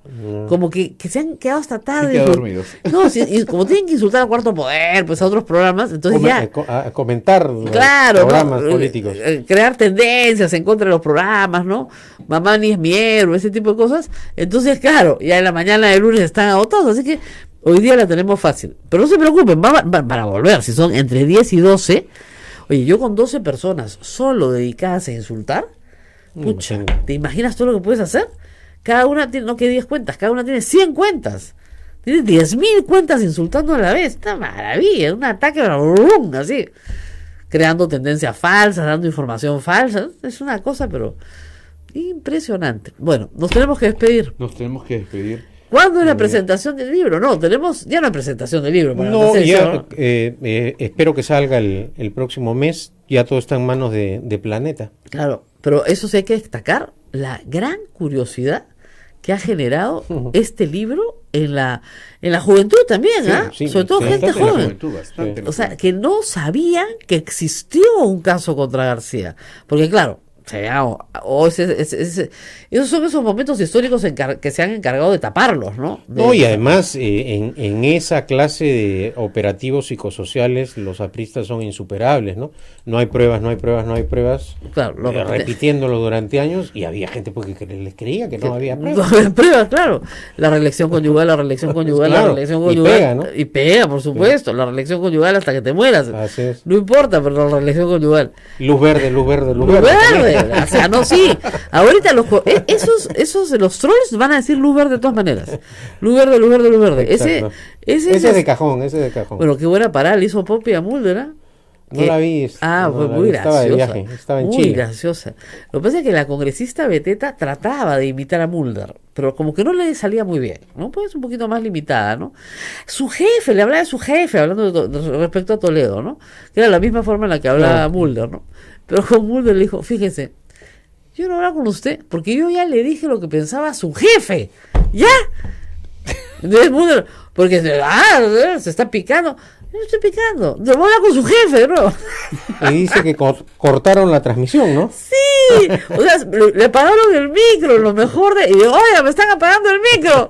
como que se han quedado hasta tarde. Dormidos. No, y como tienen que insultar a Cuarto Poder, pues a otros programas, entonces a comentar programas políticos. Crear tendencias en contra de los programas, ¿no? Mamá ni es mi héroe, ese tipo de cosas. Entonces, claro, ya en la mañana del lunes están agotados, así que hoy día la tenemos fácil. Pero no se preocupen, van a volver, si son entre 10 y 12. Oye, yo con 12 personas solo dedicadas a insultar, pucha, ¿te imaginas todo lo que puedes hacer? Cada una tiene, no que 10 cuentas, cada una tiene 100 cuentas. Tienes 10.000 cuentas insultando a la vez. Una maravilla, un ataque así, creando tendencias falsas, dando información falsa. Es una cosa, pero impresionante. Bueno, nos tenemos que despedir. ¿Cuándo es la presentación del libro? No, tenemos ya una presentación del libro. No, ya, espero que salga el próximo mes. Ya todo está en manos de Planeta. Claro, pero eso sí hay que destacar la gran curiosidad que ha generado este libro en la juventud también, sobre todo gente joven. O sea, que no sabían que existió un caso contra García. Porque claro, esos son esos momentos históricos que se han encargado de taparlos, ¿no? Y además en esa clase de operativos psicosociales los apristas son insuperables, ¿no? No hay pruebas. Claro, repitiéndolo durante años, y había gente que les creía que no había pruebas. No había pruebas, claro. La reelección conyugal, claro, la reelección conyugal. Y pega, ¿no? Y pega, por supuesto. La reelección conyugal hasta que te mueras. Así es. No importa, pero la reelección conyugal. Luz verde. O sea, no, sí. Ahorita esos de los trolls van a decir luz verde de todas maneras. Luz verde. Ese es de cajón. Bueno, qué buena parada le hizo Poppy a Mulder, ¿eh? No la vi. Fue muy graciosa. Estaba de viaje, estaba en Chile. Muy graciosa. Lo que pasa es que la congresista Beteta trataba de imitar a Mulder, pero como que no le salía muy bien, ¿no? Pues un poquito más limitada, ¿no? Su jefe, le hablaba de su jefe, hablando respecto a Toledo, ¿no? Que era la misma forma en la que hablaba Mulder, ¿no? Pero con Mulder le dijo, fíjese, yo no hablo con usted, porque yo ya le dije lo que pensaba su jefe. ¿Ya? Entonces Mulder, porque se está picando. No estoy picando. No voy a hablar con su jefe, ¿no? Y dice que cortaron la transmisión, ¿no? Sí. O sea, le apagaron el micro, lo mejor de... Y digo, oye, me están apagando el micro.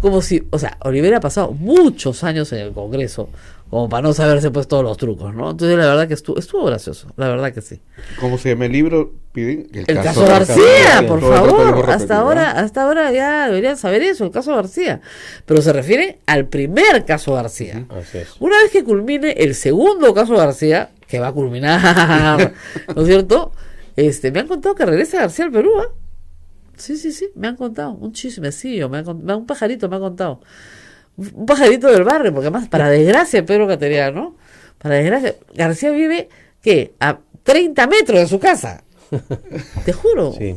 Como si... O sea, Olivera ha pasado muchos años en el Congreso como para no saberse pues todos los trucos, ¿no? Entonces la verdad que estuvo gracioso, la verdad que sí. ¿Cómo se llama el libro? Piden el caso García, por favor. Hasta ahora ya deberían saber eso, el caso García. Pero se refiere al primer caso García. Así es. Una vez que culmine el segundo caso García, que va a culminar, ¿no es cierto? Me han contado que regresa García al Perú, ¿eh? Sí, me han contado, un chismecillo, un pajarito me ha contado. Un pajarito del barrio, porque además, para desgracia de Pedro Cateriano, ¿no? Para desgracia, García vive, ¿qué? A 30 metros de su casa. Te juro. Sí.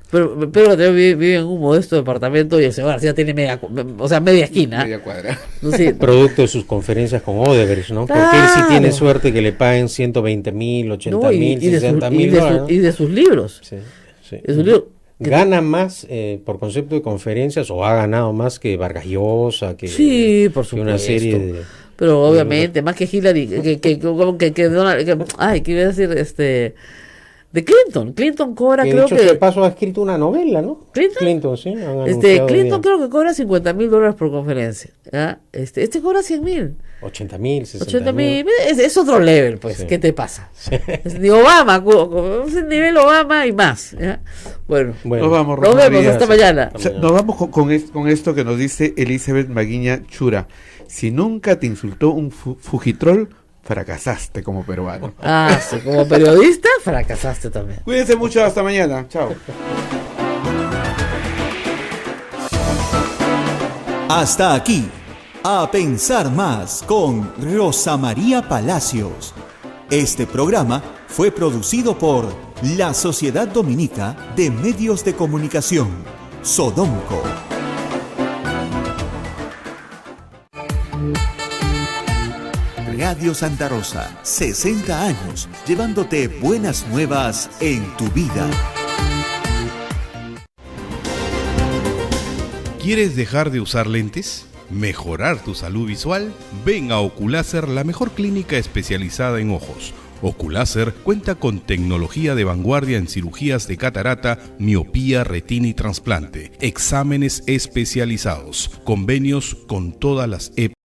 Pero Pedro Cateriano vive en un modesto departamento y el señor García tiene media esquina. Media cuadra. No sé. Producto de sus conferencias con Odebrecht, ¿no? Claro. Porque él sí tiene suerte que le paguen 120,000, 80,000, 60,000 dólares. Y de sus libros. Sí. De sus libros. Gana más por concepto de conferencias, o ha ganado más que Vargas Llosa, que sí, por supuesto, una serie de... Pero obviamente, más que Hillary, que Donald, ¿qué iba a decir? De Clinton cobra, que creo dicho que... de paso ha escrito una novela, ¿no? Clinton, sí. Clinton creo que cobra $50,000 por conferencia. ¿Ya? Cobra 100,000. 80,000, 60,000. Es otro level, pues. Sí. ¿Qué te pasa? Sí. Es de Obama, es el nivel Obama y más. ¿Ya? Bueno, nos vamos. Nos vemos, hasta mañana. Nos vamos con esto que nos dice Elizabeth Maguiña Chura. Si nunca te insultó un fujitrol, fracasaste como peruano. Sí, como periodista, fracasaste también. Cuídense mucho, hasta mañana. Chao. Hasta aquí, A Pensar Más con Rosa María Palacios. Este programa fue producido por la Sociedad Dominica de Medios de Comunicación, Sodomco. Radio Santa Rosa, 60 años, llevándote buenas nuevas en tu vida. ¿Quieres dejar de usar lentes? ¿Mejorar tu salud visual? Ven a Oculáser, la mejor clínica especializada en ojos. Oculáser cuenta con tecnología de vanguardia en cirugías de catarata, miopía, retina y trasplante, exámenes especializados, convenios con todas las EPS